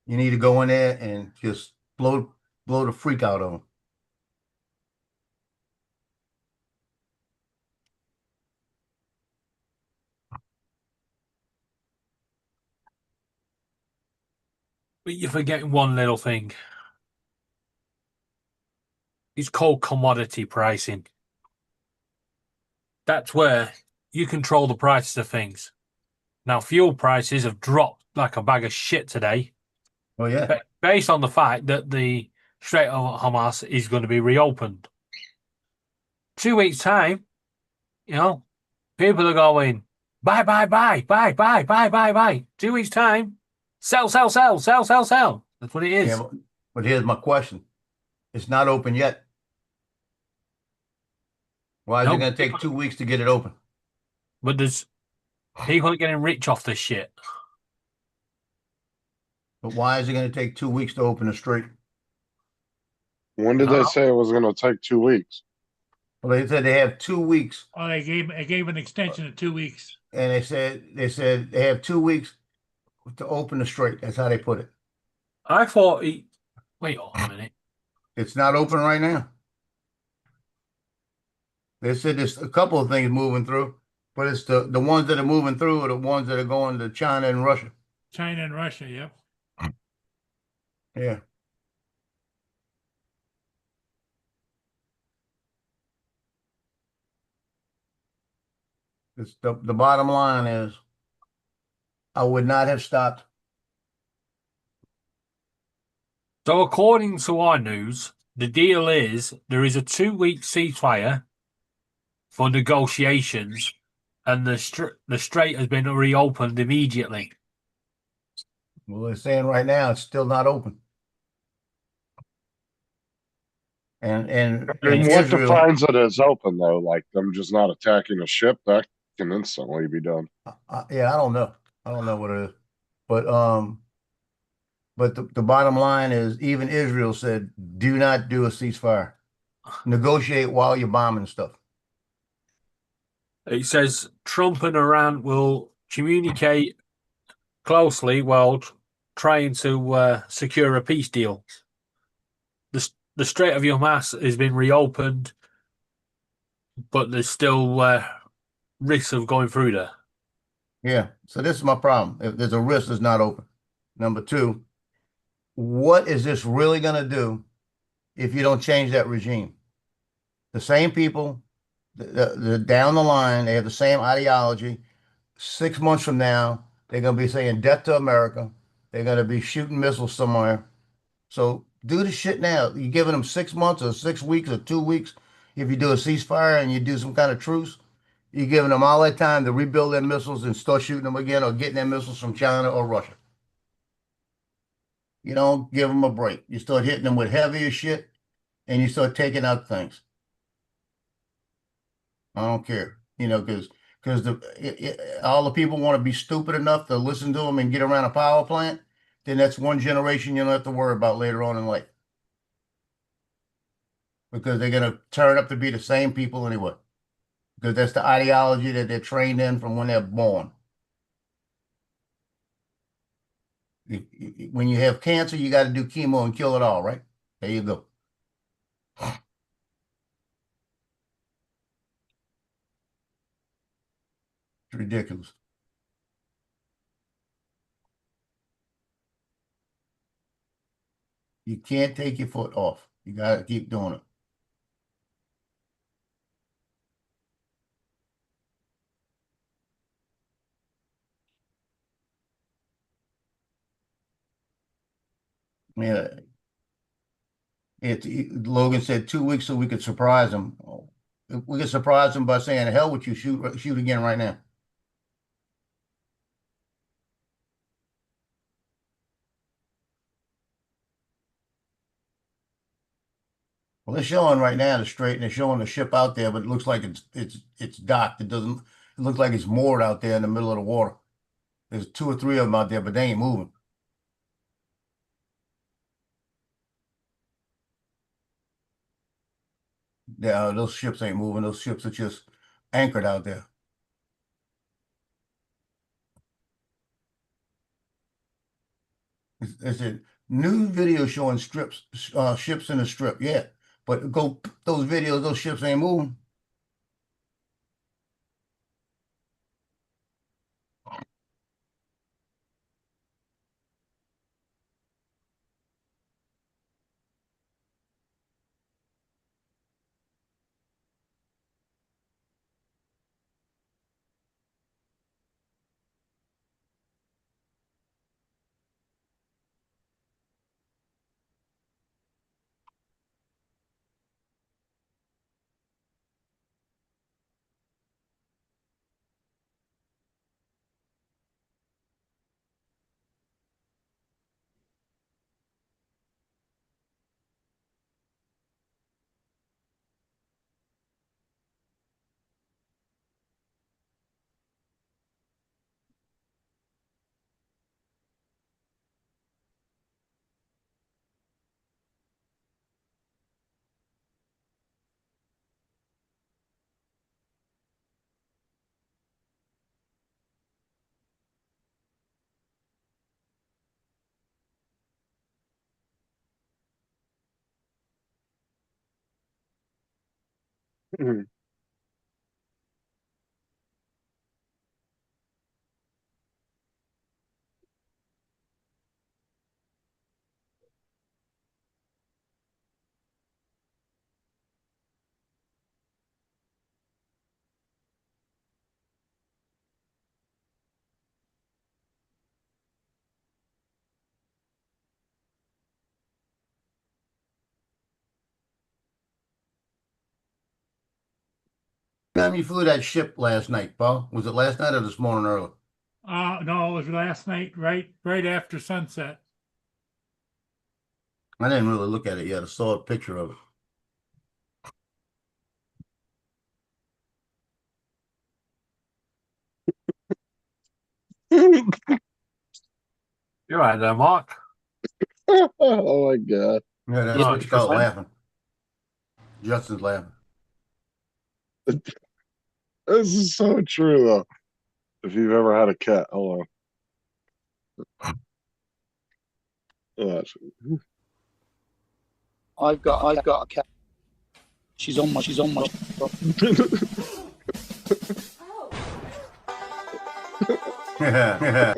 You need to go in there and just blow the freak out of them. But you're forgetting one little thing. It's called commodity pricing. That's where you control the prices of things. Now, fuel prices have dropped like a bag of shit today. Oh yeah. Based on the fact that the Strait of Hamas is going to be reopened. 2 weeks' time, people are going, Buy, buy, buy, buy, buy, buy, buy, buy. 2 weeks time. Sell, sell, sell, sell, sell, sell. That's what it is. Yeah, but here's my question. It's not open yet. Why is it No, gonna take 2 weeks to get it open? but there's people are getting rich off this shit. But why is it gonna take 2 weeks to open the street? When did they say it was gonna take 2 weeks? Well, they said they have 2 weeks, Oh, they gave an extension of 2 weeks. and they said they have 2 weeks to open the street. That's how they put it. I thought he. Wait a minute. It's not open right now. They said there's a couple of things moving through, but it's the ones that are moving through are the ones that are going to China and Russia. China and Russia, yep. Yeah. It's the bottom line is I would not have stopped. So, according to our news, the deal is there is a 2 week ceasefire for negotiations, and the strait has been reopened immediately. Well, they're saying right now it's still not open. And I mean, what Israel, defines it as open though? Like them just not attacking a ship that can instantly be done. yeah, I don't know. I don't know what it is. But the bottom line is even Israel said, do not do a ceasefire. Negotiate while you're bombing stuff. It says Trump and Iran will communicate closely while trying to secure a peace deal. The Strait of Hormuz has been reopened, but there's still risks of going through there. Yeah. So this is my problem. If there's a risk, it's not open. Number two, what is this really going to do if you don't change that regime? The same people, the down the line, they have the same ideology. 6 months from now, they're going to be saying death to America. They're going to be shooting missiles somewhere. So do the shit now. You're giving them 6 months or 6 weeks or 2 weeks. If you do a ceasefire and you do some kind of truce, you're giving them all that time to rebuild their missiles and start shooting them again or getting their missiles from China or Russia. You don't give them a break. You start hitting them with heavier shit and you start taking out things. I don't care, because all the people want to be stupid enough to listen to them and get around a power plant. Then that's one generation you don't have to worry about later on in life because they're going to turn up to be the same people anyway. Because that's the ideology that they're trained in from when they're born. When you have cancer, you got to do chemo and kill it all, right? There you go. It's ridiculous. You can't take your foot off. You got to keep doing it. Yeah, Logan said 2 weeks so we could surprise him. We could surprise him by saying, "Hell with you, shoot again right now." Well, they're showing right now the strait, and they're showing the ship out there, but it looks like it's docked. It doesn't. It looks like it's moored out there in the middle of the water. There's 2 or 3 of them out there, but they ain't moving. Yeah, those ships ain't moving. Those ships are just anchored out there. It's a new video showing ships in the strip. Yeah, but go those videos. Those ships ain't moving. Time you flew that ship last night, Paul? Was it last night or this morning early? No, it was last night, right after sunset. I didn't really look at it yet. I saw a picture of it. You're right there, Mark. Oh my god. Yeah, that's Yeah, what you call fine. laughing. Justin's laughing. This is so true though. If you've ever had a cat, hold on. Watch. I've got a cat. She's on my. Yeah,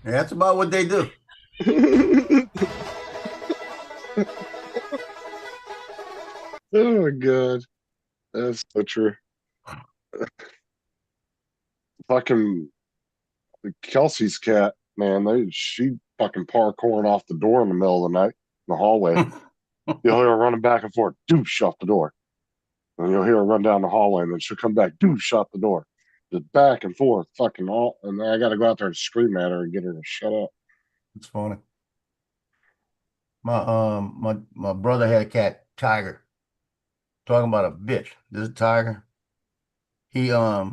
that's about what they do. Oh my god. That's so true. Fucking Kelsey's cat, man, she fucking parkouring off the door in the middle of the night in the hallway. You'll hear her running back and forth, dude, shut the door. And you'll hear her run down the hallway and then she'll come back, dude, shut the door. Just back and forth, fucking all, and then I gotta go out there and scream at her and get her to shut up. It's funny. My brother had a cat, Tiger. Talking about a bitch. This Tiger. He I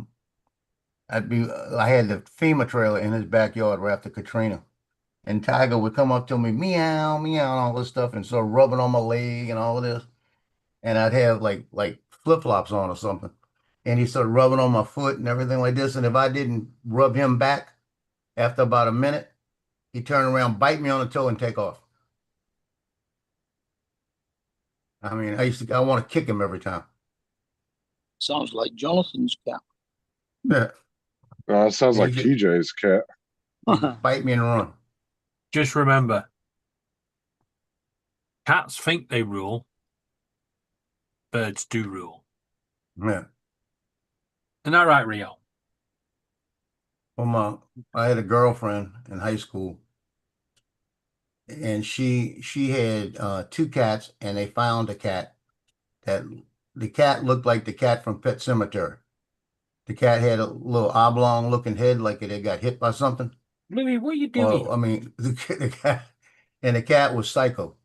had the FEMA trailer in his backyard right after Katrina. And Tiger would come up to me, meow, meow, and all this stuff, and start rubbing on my leg and all of this. And I'd have like flip-flops on or something. And he started rubbing on my foot and everything like this. And if I didn't rub him back after about a minute, he'd turn around, bite me on the toe, and take off. I mean, I want to kick him every time. Sounds like Jonathan's cat. Yeah. It sounds like Yeah, TJ's cat. Bite me and run. Just remember, cats think they rule, birds do rule. Yeah. Isn't that right, Rio? Well, I had a girlfriend in high school, and she had two cats, and they found a cat that the cat looked like the cat from Pet Sematary. The cat had a little oblong looking head, like it had got hit by something. Louis, what are you doing? Well, I mean, the cat was psycho.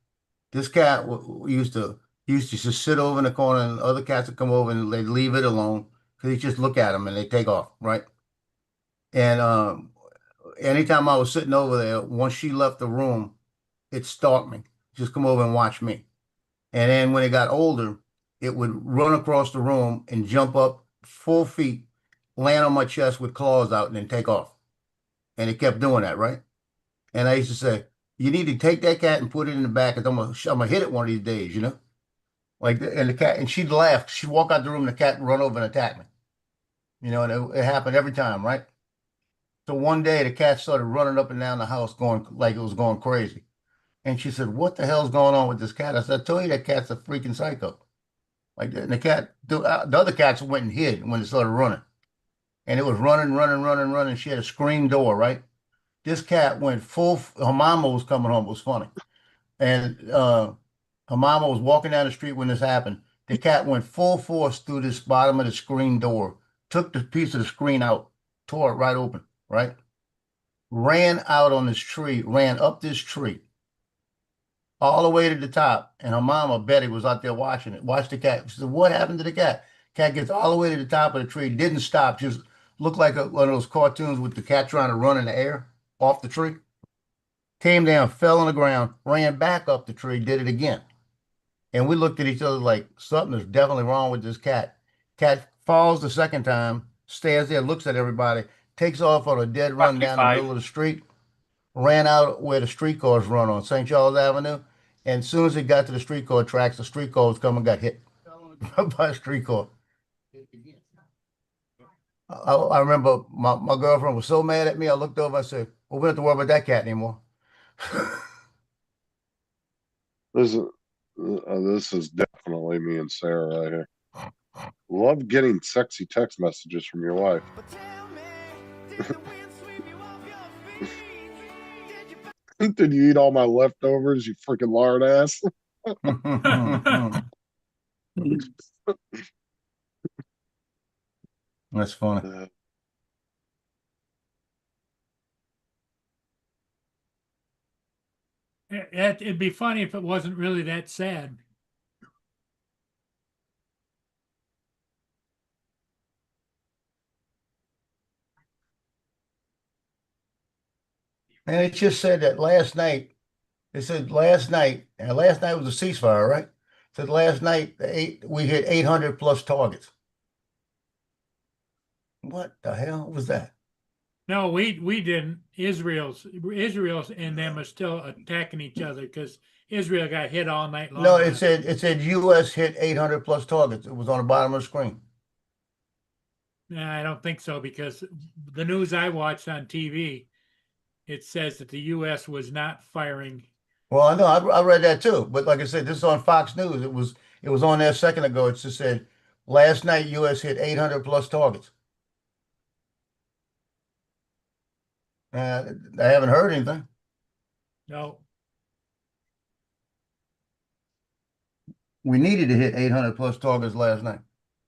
This cat used to just sit over in the corner, and other cats would come over and they'd leave it alone because they just look at him and they take off, right? And anytime I was sitting over there, once she left the room, it stalked me. Just come over and watch me. And then when it got older, it would run across the room and jump up 4 feet, land on my chest with claws out, and then take off. And it kept doing that, right? And I used to say, you need to take that cat and put it in the back, because I'm gonna hit it one of these days, you know? And the cat, and she'd laugh. She'd walk out the room, and the cat would run over and attack me. You know, and it happened every time, right? So one day the cat started running up and down the house going like it was going crazy. And she said, what the hell's going on with this cat? I said, I told you that cat's a freaking psycho. Like that. And the other cats went and hid when it started running. And it was running. She had a screen door, right? This cat went full, her mama was coming home. It was funny. And her mama was walking down the street when this happened. The cat went full force through this bottom of the screen door, took the piece of the screen out, tore it right open, right? Ran out on this tree, ran up this tree, all the way to the top. And her mama, Betty, was out there watching it. Watched the cat. She said, what happened to the cat? Cat gets all the way to the top of the tree, didn't stop, just looked like one of those cartoons with the cat trying to run in the air off the tree. Came down, fell on the ground, ran back up the tree, did it again. And we looked at each other like, something is definitely wrong with this cat. Cat falls the second time, stays there, looks at everybody, takes off on a dead run down the middle of the street, ran out where the streetcars run on St. Charles Avenue, And as soon as it got to the street car tracks, the street car was coming, got hit by a street car. I remember my girlfriend was so mad at me. I looked over. I said, "Well, we don't have to worry about that cat anymore." This is definitely me and Sarah right here. Love getting sexy text messages from your wife. Did you eat all my leftovers, you freaking lard ass? That's funny. It'd be funny if it wasn't really that sad. And it just said that last night. It said last night, and last night was a ceasefire, right? It said last night we hit 800 plus targets. What the hell was that? No, we didn't. Israel's and them are still attacking each other because Israel got hit all night long. No, it said U.S. hit 800 plus targets. It was on the bottom of the screen. No, I don't think so because the news I watched on TV, it says that the U.S. was not firing. Well, I know I read that too, but like I said, this is on Fox News. It was on there a second ago. It just said last night U.S. hit 800 plus targets. I haven't heard anything. No, We needed to hit 800 plus targets last night.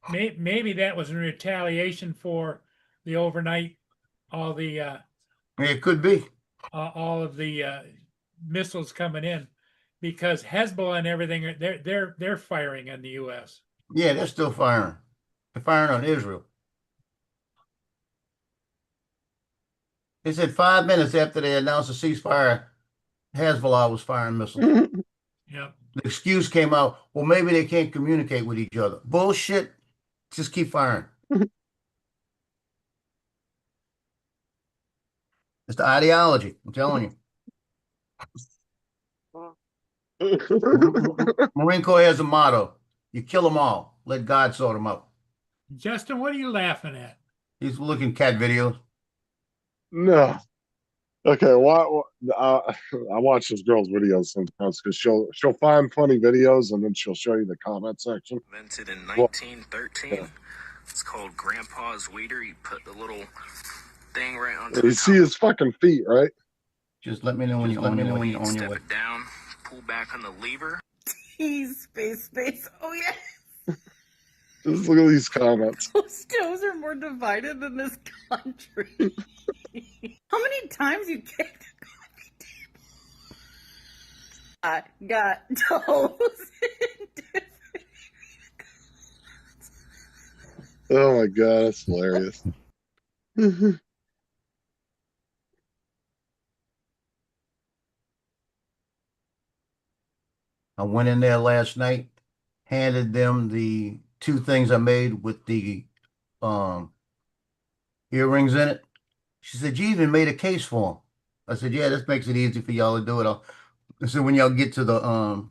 maybe that was in retaliation for the overnight, all It could be. all of the missiles coming in, because Hezbollah and everything they're firing on the U.S. Yeah, they're still firing. They're firing on Israel. They said 5 minutes after they announced a ceasefire, Hezbollah was firing missiles. Yep. The excuse came out, well, maybe they can't communicate with each other. Bullshit. Just keep firing. It's the ideology. I'm telling you. Marine Corps has a motto. You kill them all. Let God sort them out. Justin, what are you laughing at? He's looking cat videos. No. Okay, I watch this girl's videos sometimes because she'll find funny videos and then she'll show you the comment section. Invented in 1913. Yeah. It's called Grandpa's Weeder. You put the little thing right on. You see his fucking feet, right? Just let me know when you're on your way. Step it down, pull back on the lever. Space. Oh yeah. Just look at these comments. Those toes are more divided than this country. How many times you kicked the coffee table? I got toes. Oh my god, that's hilarious. I went in there last night, handed them the 2 things I made with the earrings in it. She said, "You even made a case for them." I said, "Yeah, this makes it easy for y'all to do it." I said, "When y'all get to the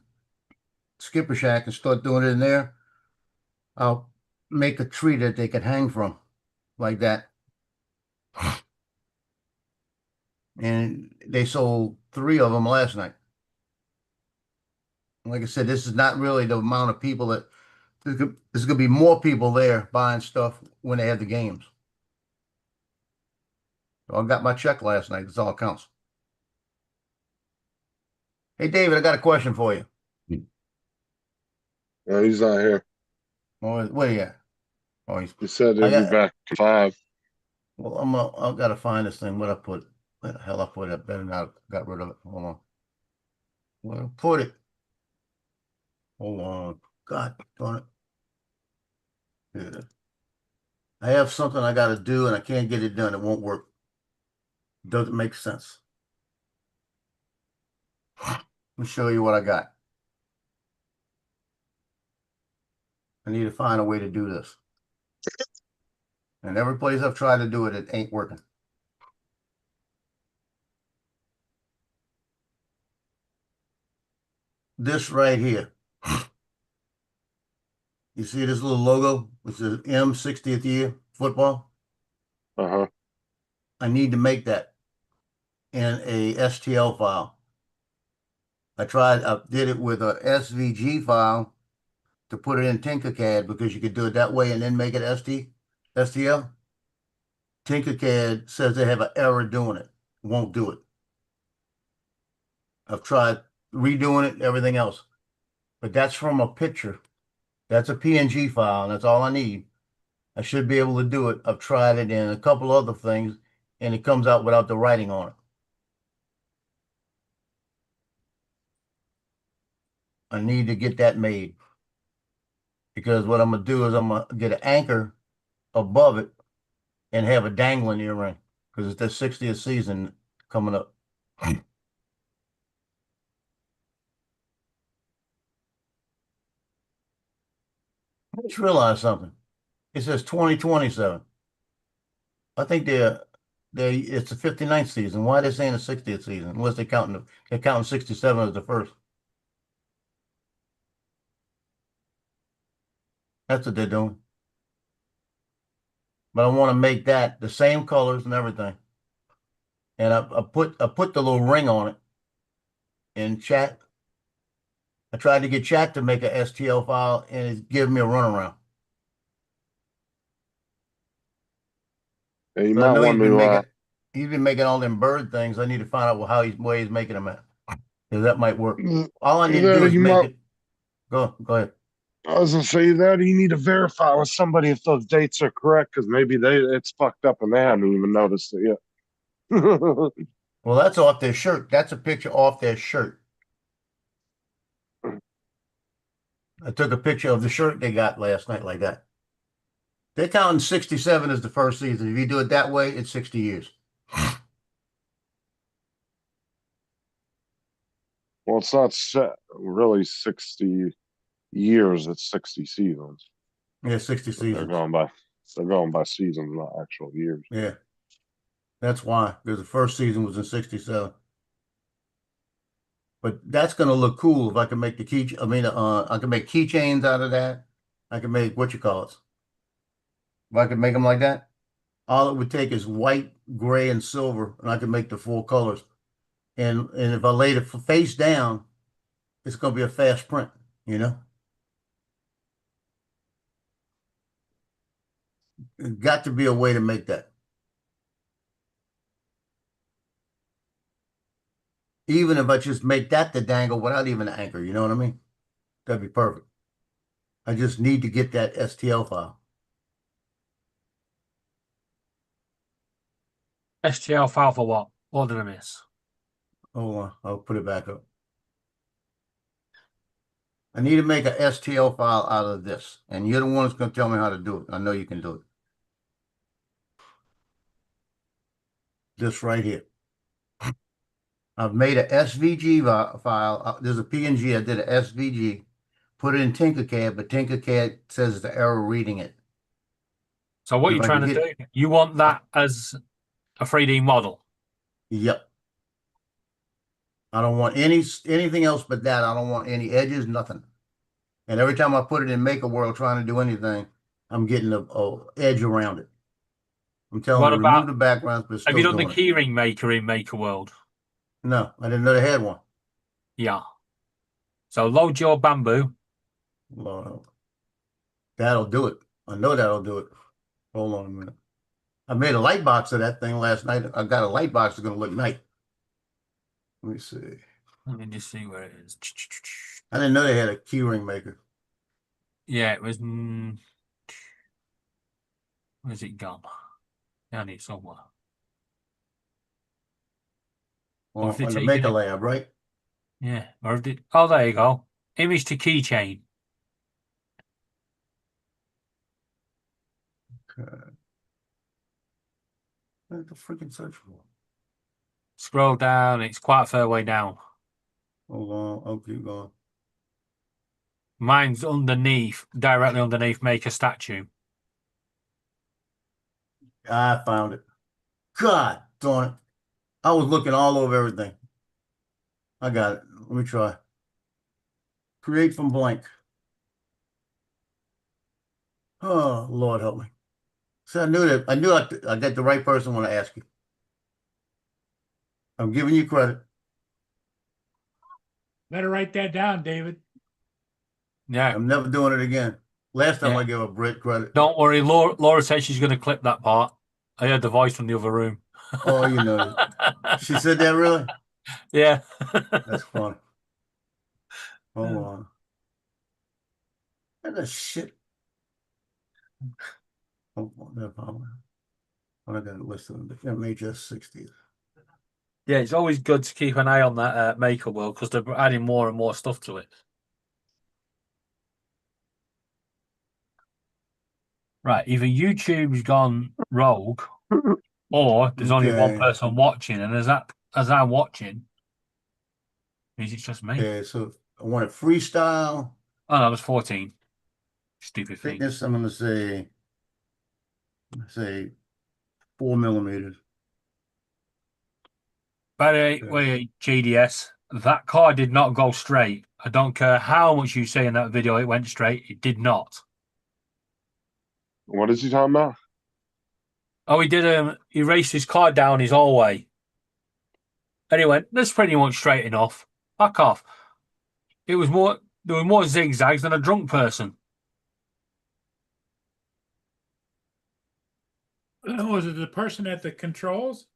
skipper shack and start doing it in there, I'll make a tree that they can hang from, like that." And they sold 3 of them last night. Like I said, this is not really the amount of people that there's going to be more people there buying stuff when they have the games. So I got my check last night. That's all that counts. Hey, David, I got a question for you. No, he's not here. Oh, where you at? Oh, he's. He said he'll I be got- back at 5. Well, I've got to find this thing. What I put? Where the hell I put it? I better not got rid of it. Hold on. Where I put it? Hold on. God darn it. Yeah. I have something I got to do and I can't get it done. It won't work. Doesn't make sense. Let me show you what I got. I need to find a way to do this. And every place I've tried to do it, it ain't working. this right here. You see this little logo? It says M 60th year football. Uh-huh. I need to make that in a STL file. I did it with a SVG file to put it in Tinkercad because you could do it that way and then make it STL. Tinkercad says they have an error doing it. Won't do it. I've tried redoing it, everything else. But that's from a picture. That's a PNG file, and that's all I need. I should be able to do it. I've tried it in a couple other things, and it comes out without the writing on it. I need to get that made. Because what I'm going to do is I'm going to get an anchor above it and have a dangling earring. Because it's the 60th season coming up. I just realized something. It says 2027. I think it's the 59th season. Why are they saying the 60th season? Unless they're counting 67 as the first. That's what they're doing. But I want to make that the same colors and everything. And I put the little ring on it in chat. I tried to get chat to make a STL file, and it's giving me a runaround. Yeah, you But I might know want to, he's been making all them bird things. I need to find out where he's making them at. Because that might work. All I need to do is make it. Go ahead. I was gonna say that you need to verify with somebody if those dates are correct, because maybe it's fucked up and they haven't even noticed it yet. Well, that's off their shirt. That's a picture off their shirt. I took a picture of the shirt they got last night like that. They're counting 67 as the first season. If you do it that way, it's 60 years. Well, it's not really 60 years, it's 60 seasons. Yeah, 60 They're seasons. going by seasons, not actual years. Yeah. That's why. Because the first season was in 67. But that's going to look cool if I can make I can make keychains out of that. I can make If I could make them like that, all it would take is white, gray, and silver, and I can make the full colors. And if I laid it face down, it's going to be a fast print, you know? There's got to be a way to make that. Even if I just make that the dangle without even an anchor, you know what I mean? That'd be perfect. I just need to get that STL file. STL file for what? What did I miss? Hold on, I'll put it back up. I need to make a STL file out of this, and you're the one that's going to tell me how to do it. I know you can do it. This right here. I've made a SVG file. There's a PNG. I did a SVG. Put it in Tinkercad, but Tinkercad says the error reading it. So what If you're I trying can to get- do? You want that as a 3D model? Yep. I don't want anything else but that. I don't want any edges, nothing. And every time I put it in Maker World trying to do anything, I'm getting a edge around it. I'm telling What them about- remove the backgrounds, but it's Have you still done the doing it. keyring maker in Maker World? No, I didn't know they had one. Yeah. So load your bamboo. Well, that'll do it. I know that'll do it. Hold on a minute. I made a light box of that thing last night. I got a light box that's going to look nice. Let me see. Let me just see where it is. I didn't know they had a keyring maker. Yeah, it was. Where's it gone? Down here somewhere. Well, if they on the take Maker it- Lab, right? Yeah. Or did... Oh, there you go. Image to keychain. Okay. What the freaking search for? Scroll down. It's quite a fair way down. Hold on. I'll keep going. Mine's underneath, directly underneath Make a Statue. I found it. God darn it. I was looking all over everything. I got it. Let me try. Create from blank. Oh, Lord help me. So I knew I got the right person when I asked you. I'm giving you credit. Better write that down, David. Yeah. I'm never doing it again. Last time Yeah. I gave a Brit credit. Don't worry. Laura said she's going to clip that part. I heard the voice from the other room. Oh, you know. She said that really? Yeah. That's funny. Hold on. What the shit? Oh, no problem. I got a list of them. MHS 60. Yeah, it's always good to keep an eye on that Maker World because they're adding more and more stuff to it. Right, either YouTube's gone rogue or there's only one Okay. person watching, and as I'm watching, means it's just me. Okay, so I want a freestyle. Oh no, there's 14. Stupid thing. Thickness, I'm gonna say 4 millimeters. By the way, GDS, that car did not go straight. I don't care how much you say in that video it went straight, it did not. What is he talking about? Oh, he raced his car down his hallway. And he went, that's pretty much straight enough. Fuck off. There were more zigzags than a drunk person. Was it the person at the controls?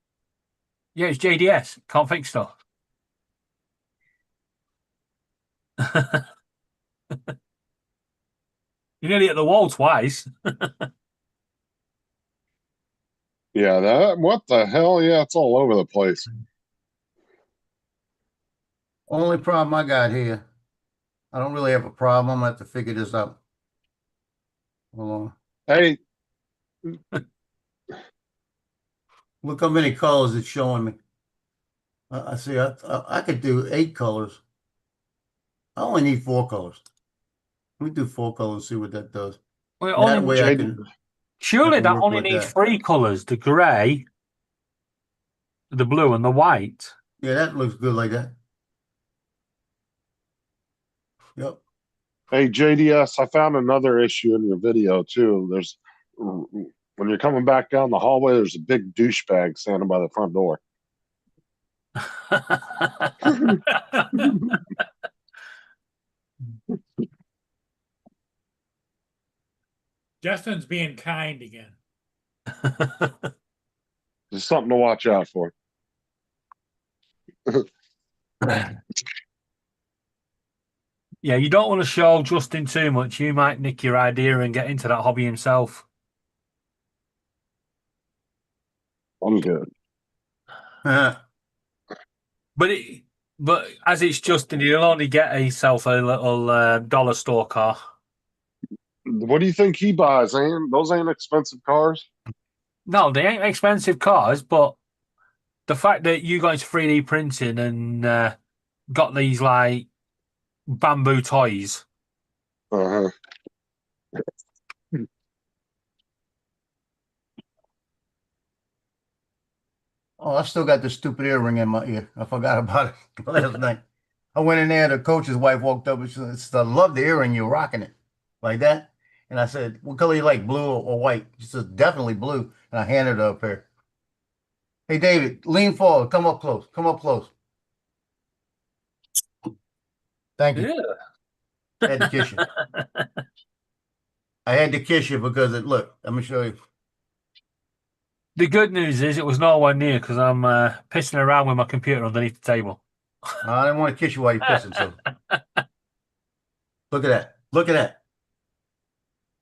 Yeah, it's JDS. Can't fix stuff. You nearly hit the wall twice. Yeah, what the hell? Yeah, it's all over the place. Only problem I got here, I don't really have a problem. I'm gonna have to figure this out. Hold on. Hey, Look how many colors it's showing me. I see. I could do 8 colors. I only need 4 colors. Let me do 4 colors and see what that does. Well, That way I can. surely I can that work only with needs that. 3 colours: the grey, the blue, and the white. Yeah, that looks good like that. Yep. hey, JDS, I found another issue in your video too. When you're coming back down the hallway, there's a big douchebag standing by the front door. Justin's being kind again. There's something to watch out for. Yeah, you don't want to show Justin too much. You might nick your idea and get into that hobby himself. I'm good. But as it's Justin, he'll only get himself a little dollar store car. What do you think he buys? Those ain't expensive cars. No, they ain't expensive cars, but the fact that you got into 3D printing and got these like bamboo toys. Uh-huh. Oh, I still got the stupid earring in my ear. I forgot about it last night. I went in there, the coach's wife walked up and she said, I love the earring, you're rocking it. Like that. And I said, what color you like, blue or white? She said, definitely blue. And I handed her a pair. Hey, David, lean forward. Come up close. Come up close. Thank you. I had to kiss you. I had to kiss you because look, let me show you. The good news is it was nowhere near because I'm pissing around with my computer underneath the table. I didn't want to kiss you while you're pissing, so. Look at that. Look at that.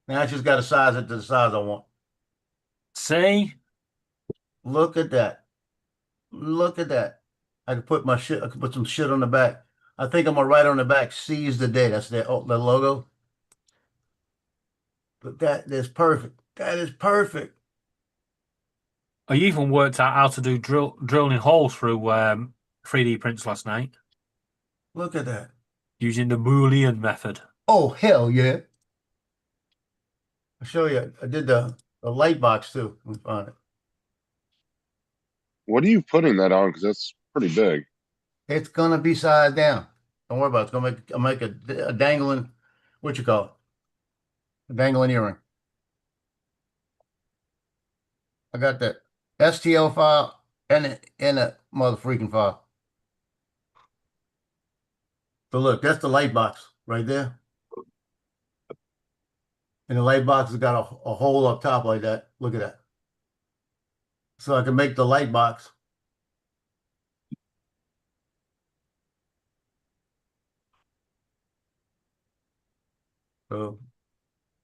Now I just got to size it to the size I want. See? Look at that. Look at that. I could put I could put some shit on the back. I think I'm gonna write on the back, seize the day. That's the logo. But that is perfect. That is perfect. I even worked out how to do drilling holes through 3D prints last night. Look at that. Using the Boolean method. Oh, hell yeah. I'll show you. I did the light box too. Let me find it. What are you putting that on? Because that's pretty big. It's gonna be size down. Don't worry about it. It's gonna make, I'll make a dangling, what you call it? A dangling earring. I got that STL file and a mother freaking file. So look, that's the light box right there. And the light box has got a hole up top like that. Look at that. So I can make the light box. So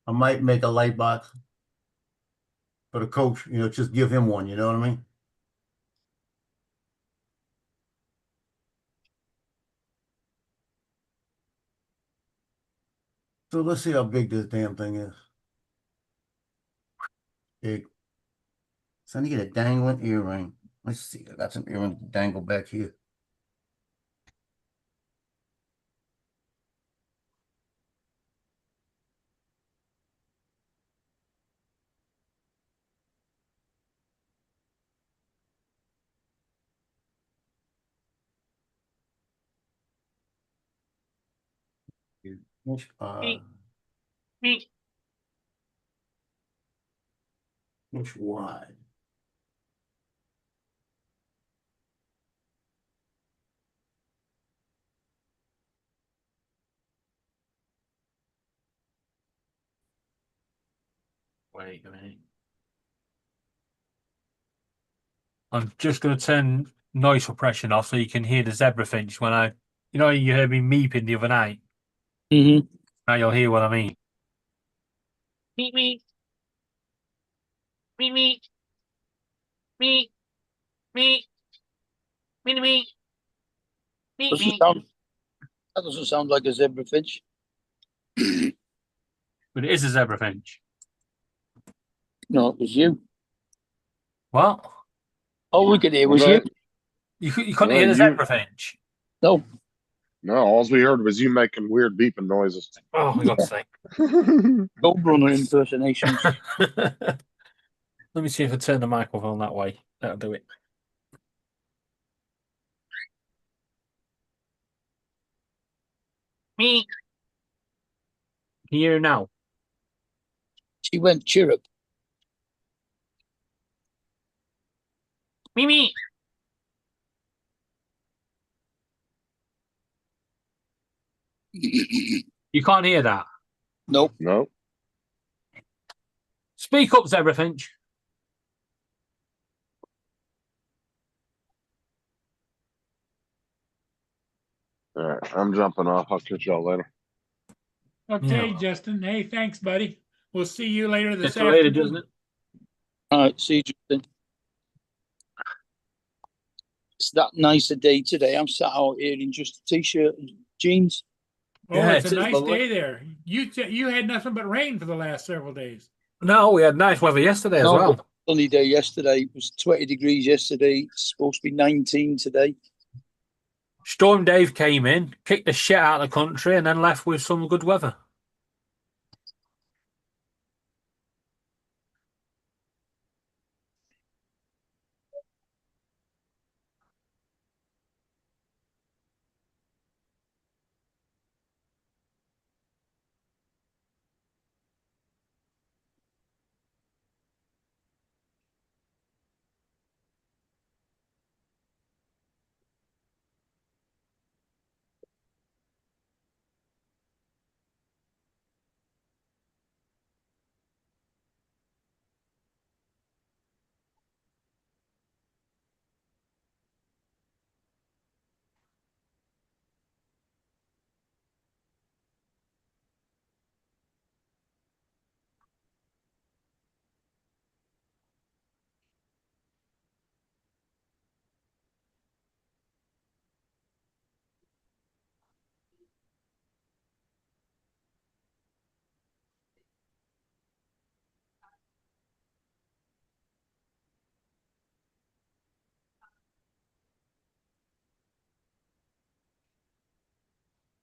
I might make a light box for the coach, you know, just give him one, you know what I mean? So let's see how big this damn thing is. Big. So I need to get a dangling earring. Let's see. I got some earrings to dangle back here. Inch, inch wide. Wait a minute. I'm just going to turn noise suppression off so you can hear the zebra finch when I, you know, you heard me meeping the other night. Mm-hmm. Now you'll hear what I mean. Meep meep. Meep meep. Meep. Meep. Meep meep. Meep Doesn't meep. sound, that doesn't sound like a zebra finch. But it is a zebra finch. No, it was you. What? All we could hear was Okay. you. You couldn't Well, hear the you- zebra finch? No, No, all we heard was you making weird beeping noises. Oh, for God's sake. Goldrunner impersonations. Let me see if I turn the microphone that way. That'll do it. Me. Can you hear it now? She went chirrup. Me. You can't hear that. Nope. No. Speak up, zebra finch. All right, I'm jumping off. I'll catch y'all later. Okay, Yeah. Justin. Hey, thanks, buddy. We'll see you later this It's later, afternoon. doesn't it? All right, see you, Justin. It's that nice a day today. I'm sat out here in just a t-shirt and jeans. Oh, Yeah, it's it a is nice lovely. day there. You had nothing but rain for the last several days. No, we had nice weather yesterday as No, well. but sunny day yesterday. It was 20 degrees yesterday. It's supposed to be 19 today. Storm Dave came in, kicked the shit out of the country, and then left with some good weather.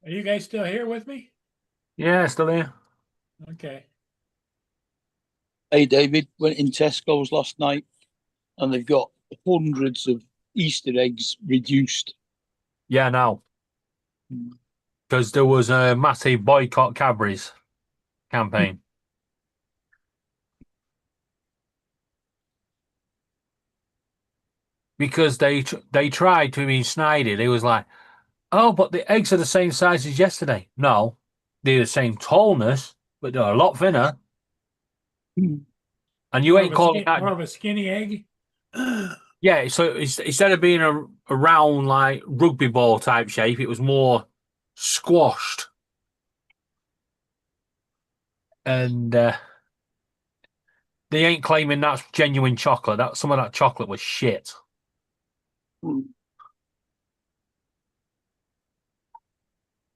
Are you guys still here with me? Yeah, still here. Okay. Hey, David, went in Tesco's last night and they've got hundreds of Easter eggs reduced. Yeah, now. because there was a massive boycott Cadbury's campaign. Because they tried to be snidey. They was like, oh, but the eggs are the same size as yesterday. No, they're the same tallness, but they're a lot thinner. And you ain't calling that. More of a skinny egg. Yeah, so instead of being a round, like, rugby ball type shape, it was more squashed. And they ain't claiming that's genuine chocolate. That some of that chocolate was shit.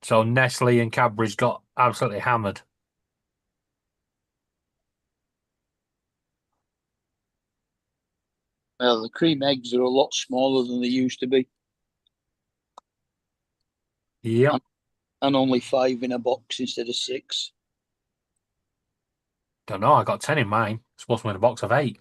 So Nestle and Cadbury's got absolutely hammered. Well, the cream eggs are a lot smaller than they used to be, Yeah. and only 5 in a box instead of 6. Don't know. I got 10 in mine. It's supposed to be in a box of 8.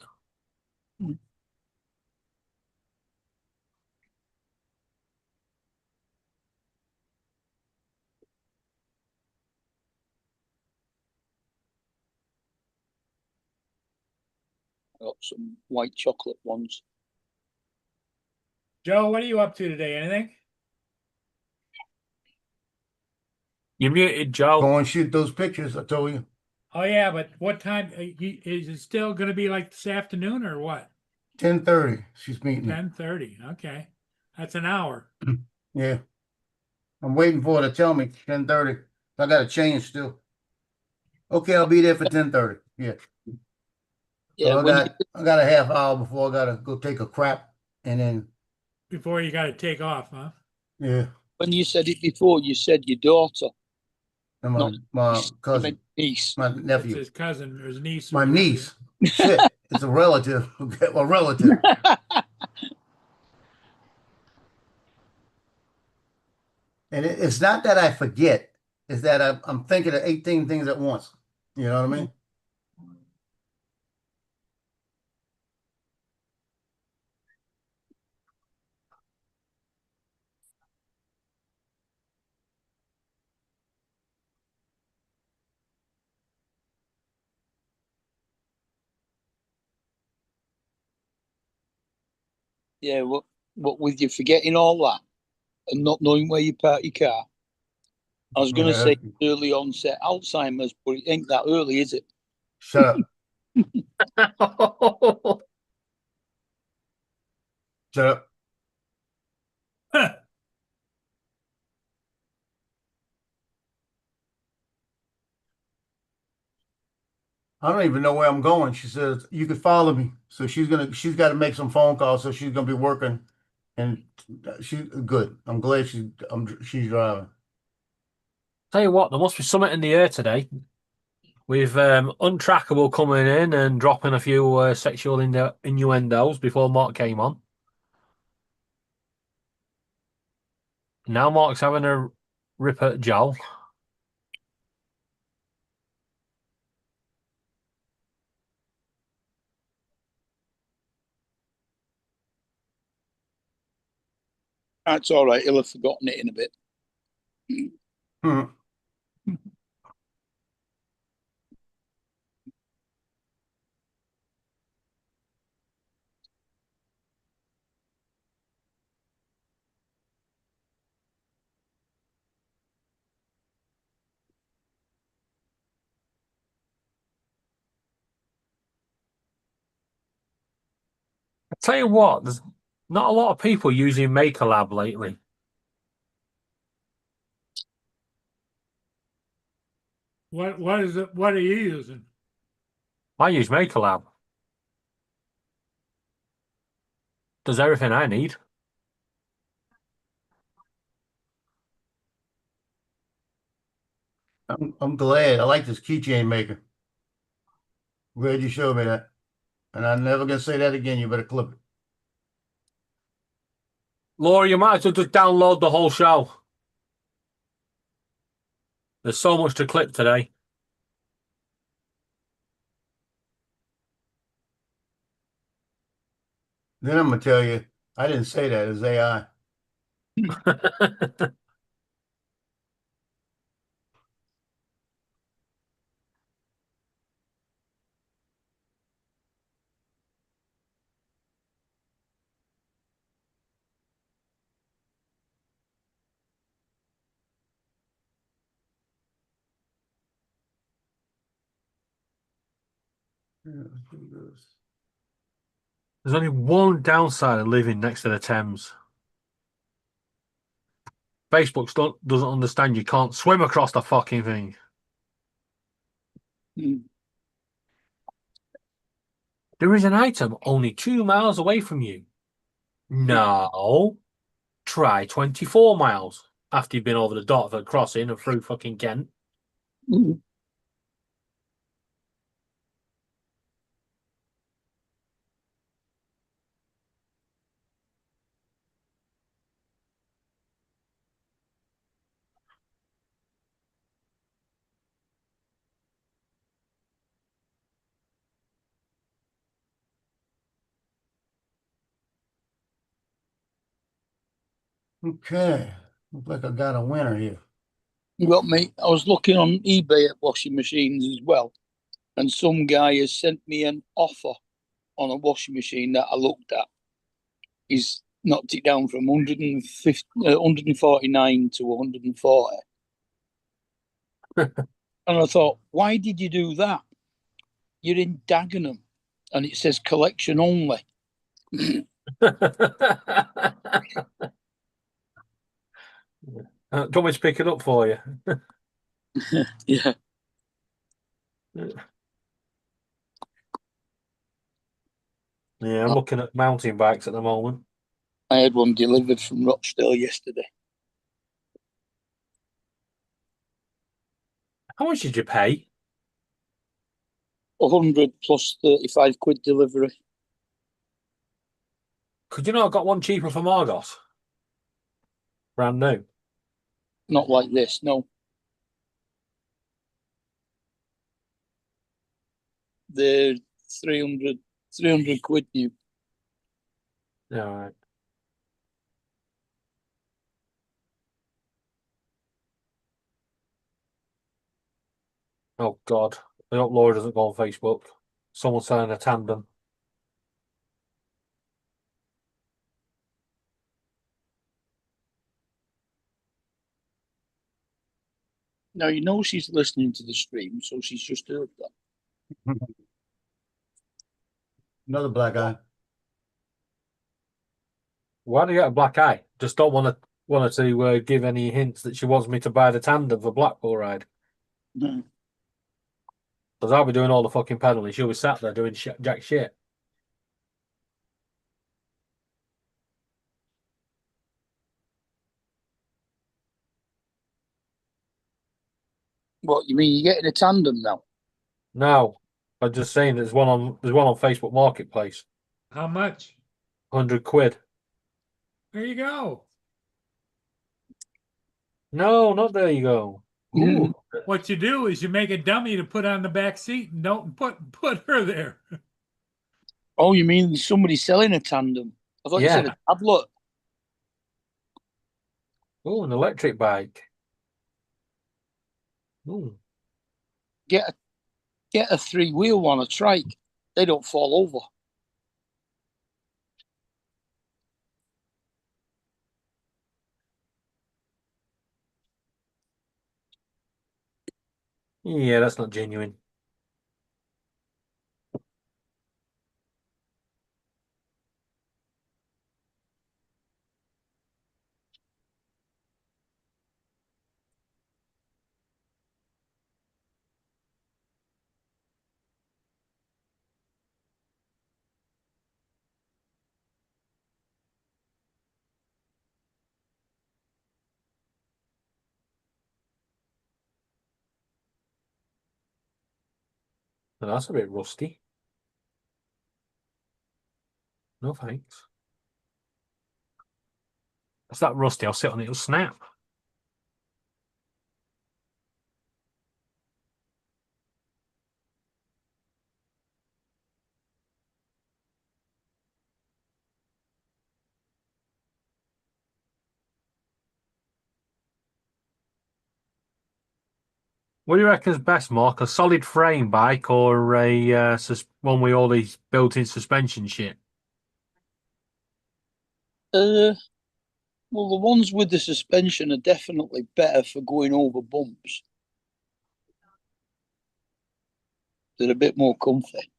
I got some white chocolate ones. Joe, what are you up to today? Anything? You muted, Joe. Go and shoot those pictures, I told you. Oh yeah, but what time is it still going to be like this afternoon or what? 10:30, she's meeting me. 10:30. Okay, that's an hour. Yeah. I'm waiting for her to tell me 10:30. I got to change still. Okay, I'll be there for 10:30. Yeah. Yeah, So I got a half hour before I gotta go take a crap, and then Before you got to take off, huh? yeah, when you said it before, you said your daughter, and No, my you cousin, niece. It's my nephew, his cousin or his niece. or my whatever. niece. Shit, it's a relative. A relative. And it's not that I forget; it's that I'm thinking of 18 things at once. You know what I mean? Yeah, what with you forgetting all that and not knowing where you park your car. I was going to Yeah. say early onset Alzheimer's, but it ain't that early, is it? Shut up. Shut up. I don't even know where I'm going. She says you can follow me. So she's got to make some phone calls. So she's gonna be working, and she's good. I'm glad she's driving. Tell you what, there must be something in the air today. With Untrackable coming in and dropping a few sexual innuendos before Mark came on. Now Mark's having a rip at Joel. That's all right. He'll have forgotten it in a bit. Hmm. I tell you what, there's not a lot of people using MakerLab lately. What is it? What are you using? I use MakerLab. Does everything I need. I'm glad. I like this keychain maker. Glad you showed me that. And I'm never gonna say that again. You better clip it. Laura, you might as well just download the whole show. There's so much to clip today. Then I'm gonna tell you, I didn't say that. It's AI. There's only one downside of living next to the Thames. Facebook doesn't understand you can't swim across the fucking thing. Mm. There is an item only 2 miles away from you. No. Try 24 miles after you've been over the Dartford crossing and through fucking Kent. Mm. Okay. Looks like I got a winner here. You got me. I was looking on eBay at washing machines as well, and some guy has sent me an offer on a washing machine that I looked at. He's knocked it down from 149 to 140. And I thought, why did you do that? You're in Dagenham, and it says collection only. Do you want me to pick it up for you? Yeah. Yeah, I'm looking at mountain bikes at the moment. I had one delivered from Rochdale yesterday. How much did you pay? 100 plus 35 quid delivery. Could you not have got one cheaper from Argos? Brand new. Not like this, no. They're 300 quid new. All right. Oh, God. I hope Laura doesn't go on Facebook. Someone's selling a tandem. Now, you know she's listening to the stream, so she's just heard that. Another black eye. Why do you get a black eye? Just don't want to give any hints that she wants me to buy the tandem for Blackpool ride. No. Because I'll be doing all the fucking pedaling. She'll be sat there doing jack shit. What, you mean you're getting a tandem now? No, I'm just saying there's one on Facebook Marketplace. How much? 100 quid. There you go. No, not there you go. Ooh. What you do is you make a dummy to put on the back seat and don't put her there. Oh, you mean somebody selling a tandem? I thought you said a tablet. Oh, an electric bike. Ooh. Get a 3-wheel one, a trike. They don't fall over. Yeah, that's not genuine. That's a bit rusty. No thanks. It's that rusty, I'll sit on it, it'll snap. What do you reckon is best, Mark? A solid frame bike or a one with all these built-in suspension shit? Well, the ones with the suspension are definitely better for going over bumps. They're a bit more comfy.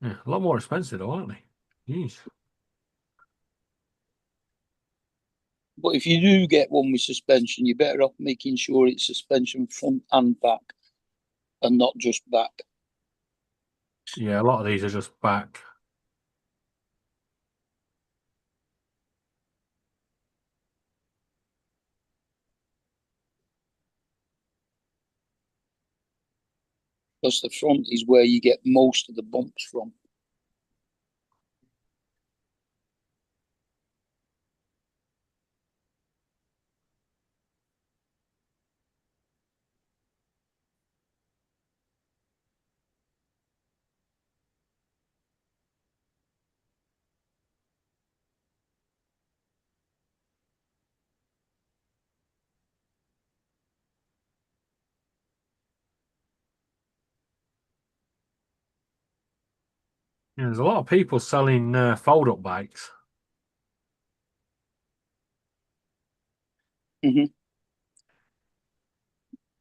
Yeah, a lot more expensive, though, aren't they? Jeez. But if you do get one with suspension, you're better off making sure it's suspension front and back, and not just back. Yeah, a lot of these are just back. Because the front is where you get most of the bumps from. Yeah, there's a lot of people selling fold-up bikes. Mhm.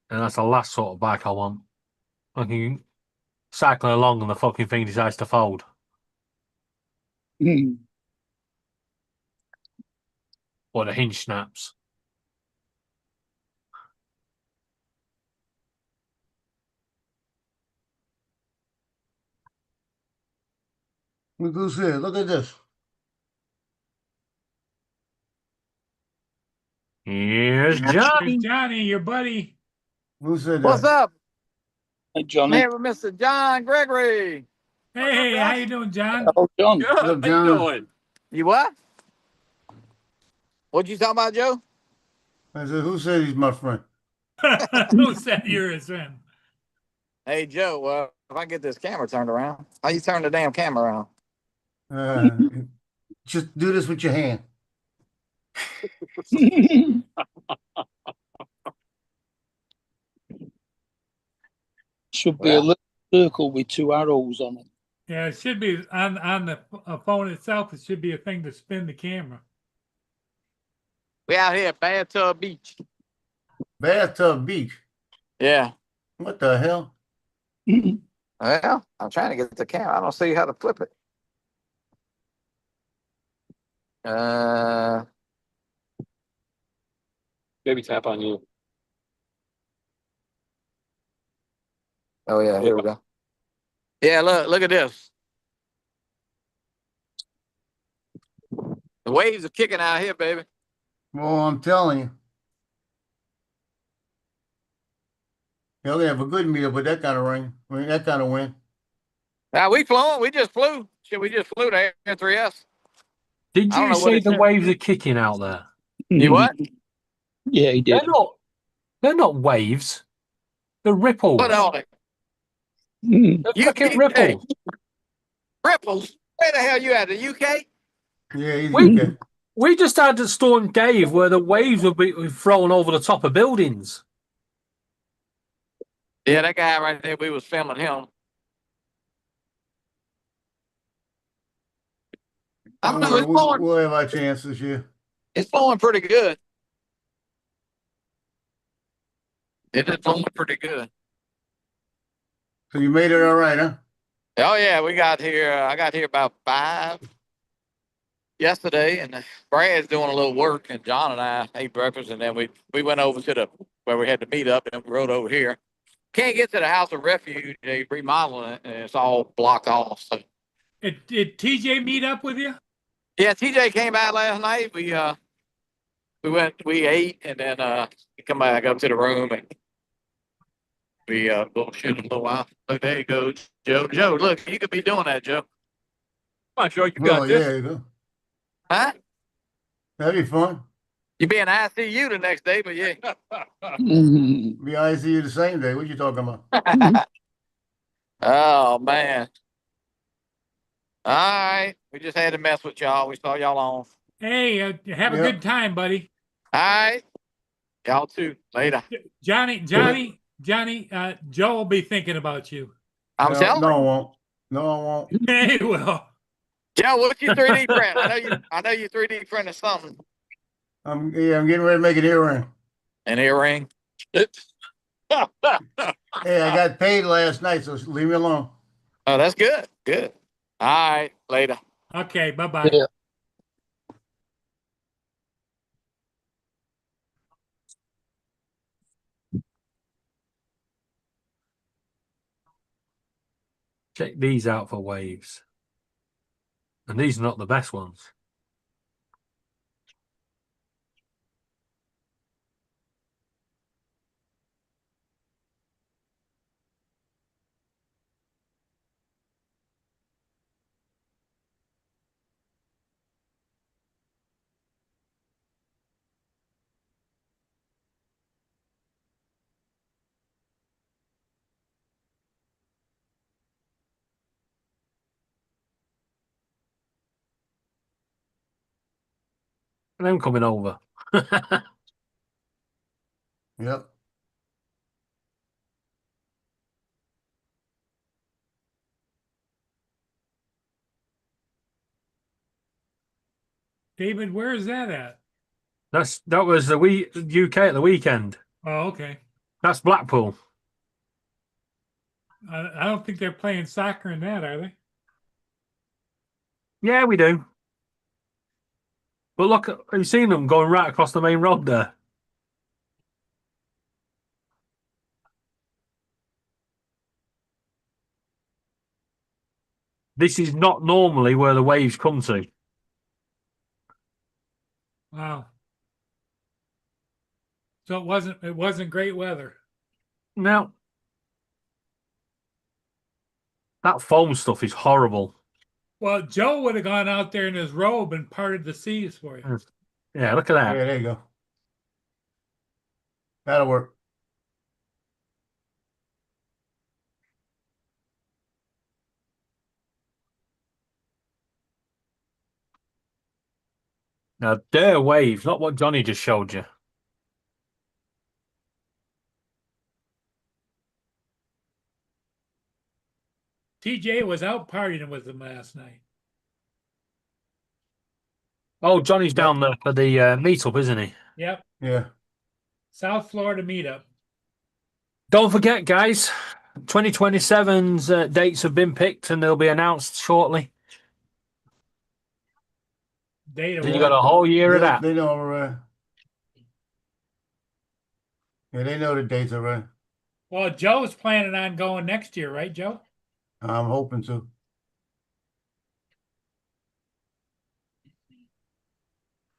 And that's the last sort of bike I want. Fucking cycling along and the fucking thing decides to fold. Mm. Or the hinge snaps. Look who's here. Look at this. Here's Johnny. There's Johnny, your buddy. Who said What's that? up? Hey, I'm Johnny. here with Mr. John Gregory. Hey, how you doing, John? Oh, John. Good. What's up, How you John? doing? You what? What you talking about, Joe? I said, who said he's my friend? Who said you're his friend? Hey, Joe, if I get this camera turned around, how you turn the damn camera around? Just do this with your hand. Should be a little circle with two arrows on it. Yeah, it should be on the phone itself. It should be a thing to spin the camera. We out here at Bathtub Beach. Bathtub Beach. Yeah. What the hell? Well, I'm trying to get the camera. I don't see how to flip it. Maybe tap on you. Oh yeah, here we go. Yeah, look at this. The waves are kicking out here, baby. Well, I'm telling you. You're gonna have a good meal with that kind of rain. I mean, that kind of wind. Now we flew. We just flew. Shit, we just flew to Air 3S. Did I don't you know what say it the said. waves are kicking out there? You what? Yeah, he did. They're not waves. They're ripples. What on it? They're You fucking keep ripples. Ripples. Where the hell you at? The UK? Yeah, he's We- okay. We just had the Storm Dave where the waves would be thrown over the top of buildings. Yeah, that guy right there. We was filming him. I don't know. It's flowing. We'll have our chance this year. It's flowing pretty good. It is flowing pretty good. So you made it all right, huh? Oh yeah, we got here. I got here about 5 yesterday, and Brad's doing a little work, and John and I ate breakfast, and then we went over to where we had to meet up, and we rode over here. Can't get to the house of refuge. They remodeling it, and it's all blocked off. So Did TJ meet up with you? yeah, TJ came out last night. We ate, and then he come back up to the room, and we bullshit a little while. Look, there you go, Joe. Joe, look, you could be doing that, Joe. I'm sure you got Oh, this. yeah, you go. Huh? That'd be fun. You be in ICU the next day, but yeah. Be ICU the same day. What you talking about? Oh man. All right. We just had to mess with y'all. We saw y'all on. Hey, have a Yeah. good time, buddy. All right. Y'all too. Later. Johnny, Joe will be thinking about you. I'm telling No, you. I won't. No, I won't. Hey, well, Joe, what's your 3D print? I know you 3D printed something. I'm getting ready to make an earring. An earring. Hey, I got paid last night, so leave me alone. Oh, that's good. Good. All right, later. Okay, bye-bye. Yeah. Check these out for waves. And these are not the best ones. And them coming over. Yep. David, where is that at? That was the UK at the weekend. Oh, okay. That's Blackpool. I don't think they're playing soccer in that, are they? Yeah, we do. But look, have you seen them going right across the main road there? This is not normally where the waves come to. Wow. So it wasn't great weather. Now, that foam stuff is horrible. Well, Joe would have gone out there in his robe and parted the seas for you. Yeah, look at that. Yeah, there you go. That'll work. Now, they're waves, not what Johnny just showed you. TJ was out partying with them last night. Oh, Johnny's down there for the meetup, isn't he? Yep. Yeah. South Florida meetup. Don't forget, guys, 2027's dates have been picked and they'll be announced shortly. Data. So you got a whole year of They- that. They know yeah, they know the dates already. Well, Joe's planning on going next year, right, Joe? I'm hoping to.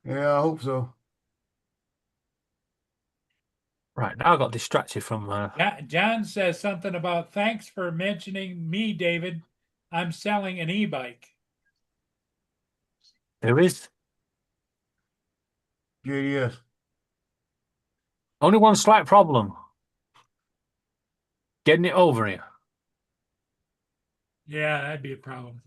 Yeah, I hope so. Right, now I got distracted from John says something about thanks for mentioning me, David. I'm selling an e-bike. there is JDS. only one slight problem. Getting it over here. Yeah, that'd be a problem.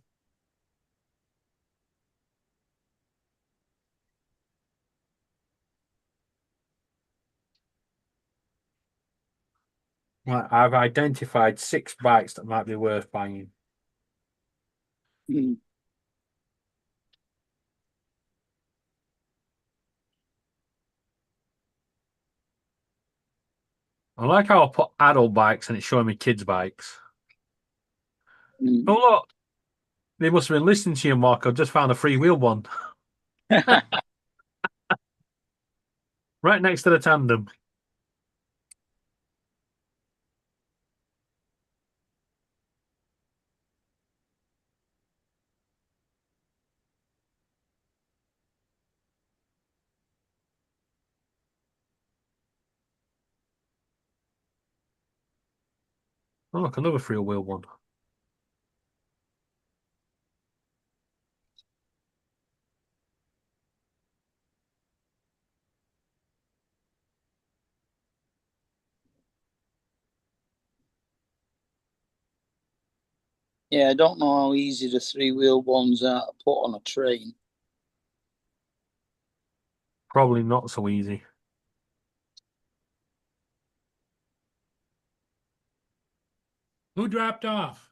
Right, I've identified 6 bikes that might be worth buying. Mm. I like how I put adult bikes and it's showing me kids' bikes. Mm. Oh, look. They must have been listening to you, Mark. I've just found a freewheel one. Right next to the tandem. Oh, look, another freewheel one. Yeah, I don't know how easy the 3-wheel ones are to put on a train. Probably not so easy. Who dropped off?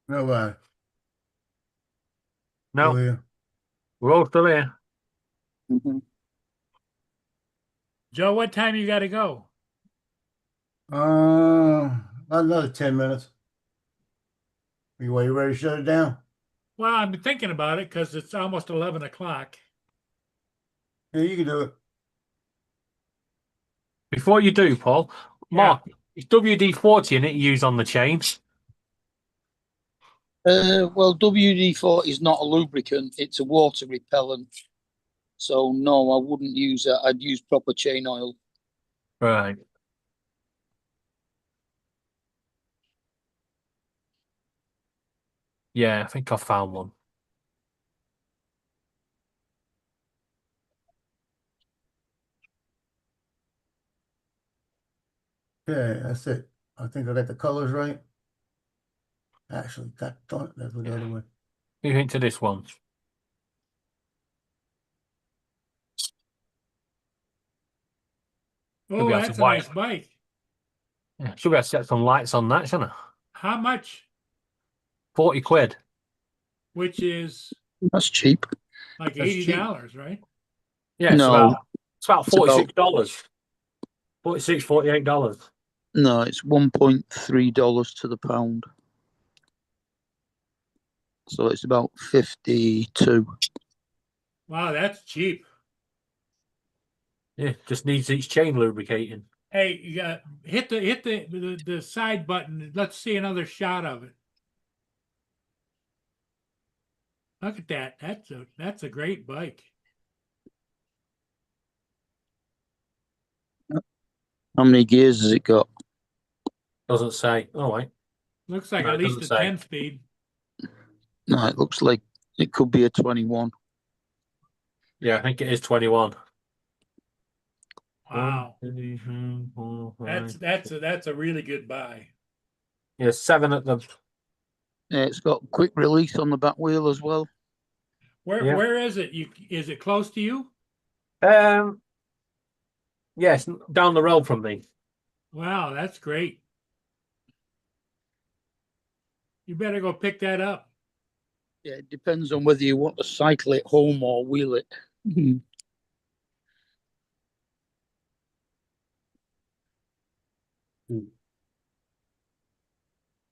Nobody. No, Still here. we're all still here. Mm-hmm. Joe, what time you got to go? About another 10 minutes. Are you ready to shut it down? Well, I've been thinking about it because it's almost 11 o'clock. Yeah, you can do it. Before you do, Paul, Mark, it's WD-40 in it you use on the chains. Well, WD-40 is not a lubricant; it's a water repellent. So no, I wouldn't use that. I'd use proper chain oil. Right. Yeah, I think I found one. Okay, that's it. I think I got the colors right. Actually, that don't that's the other way. What do you think to this one? Oh, be able to that's a buy nice it. bike. Yeah, should be able to set some lights on that, shouldn't I? How much? 40 quid. Which is That's cheap. like That's cheap. $80, right? Yeah, No. it's about It's about- $46. $46, $48. No, it's $1.3 to the pound. So it's about 52. Wow, that's cheap. Yeah, just needs each chain lubricating. Hey, hit the side button. Let's see another shot of it. Look at that. That's a great bike. How many gears has it got? Doesn't say. Oh, wait. Looks like No, at it least a doesn't say. 10-speed. No, it looks like it could be a 21. Yeah, I think it is 21. Wow, 1, 2, 3, 4, 5, that's a really good buy. Yeah, 7 at the. Yeah, it's got quick release on the back wheel as well. Where is it? Is it close to you? Yes, down the road from me. Wow, that's great. You better go pick that up. Yeah, it depends on whether you want to cycle it home or wheel it.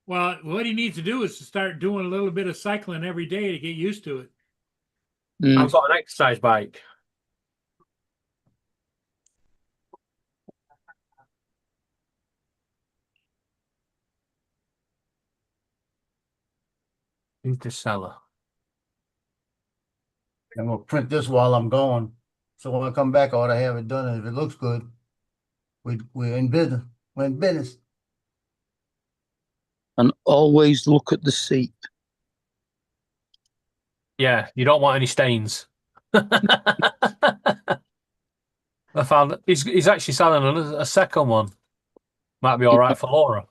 Well, what he needs to do is to start doing a little bit of cycling every day to get used to it. I've got an exercise bike. Who's the seller? I'm gonna print this while I'm gone. So when I come back, I ought to have it done. And if it looks good, we're in business. We're in business. And always look at the seat. Yeah, you don't want any stains. I found he's actually selling a second one. Might be all right for Laura.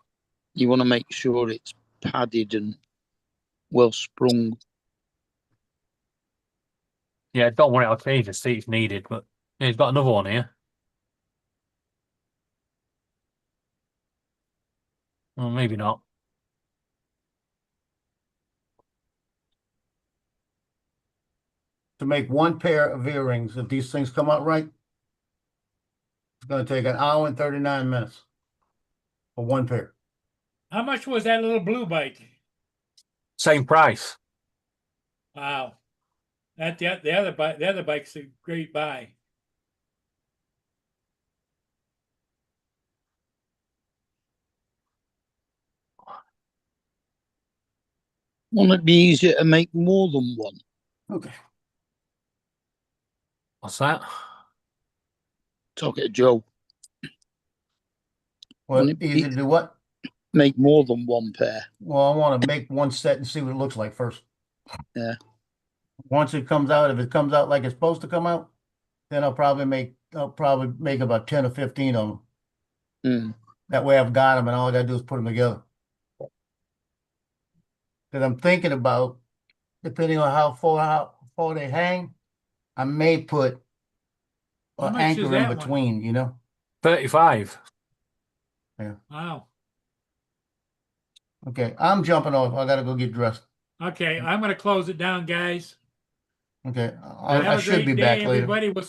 You want to make sure it's padded and well sprung. Yeah, don't worry, I'll change the seat if needed. But yeah, he's got another one here. Well, maybe not. To make one pair of earrings, if these things come out right, it's gonna take an hour and 39 minutes for one pair. How much was that little blue bike? Same price. Wow. That the other bike's a great buy. Wouldn't it be easier to make more than one? Okay. What's that? Talking to Joe. Well, Wouldn't it be- easy to do what? Make more than one pair. Well, I want to make one set and see what it looks like first. Yeah. Once it comes out, if it comes out like it's supposed to come out, then I'll probably make about 10 or 15 of them. That way I've got them and all I gotta do is put them together. Because I'm thinking about, depending on how far they hang, I may put How an much is anchor in that one? between, you know? 35. Wow. Okay, I'm jumping off. I gotta go get dressed. Okay, I'm going to close it down, guys. Okay, Have I a should great be day, back later. everybody. We'll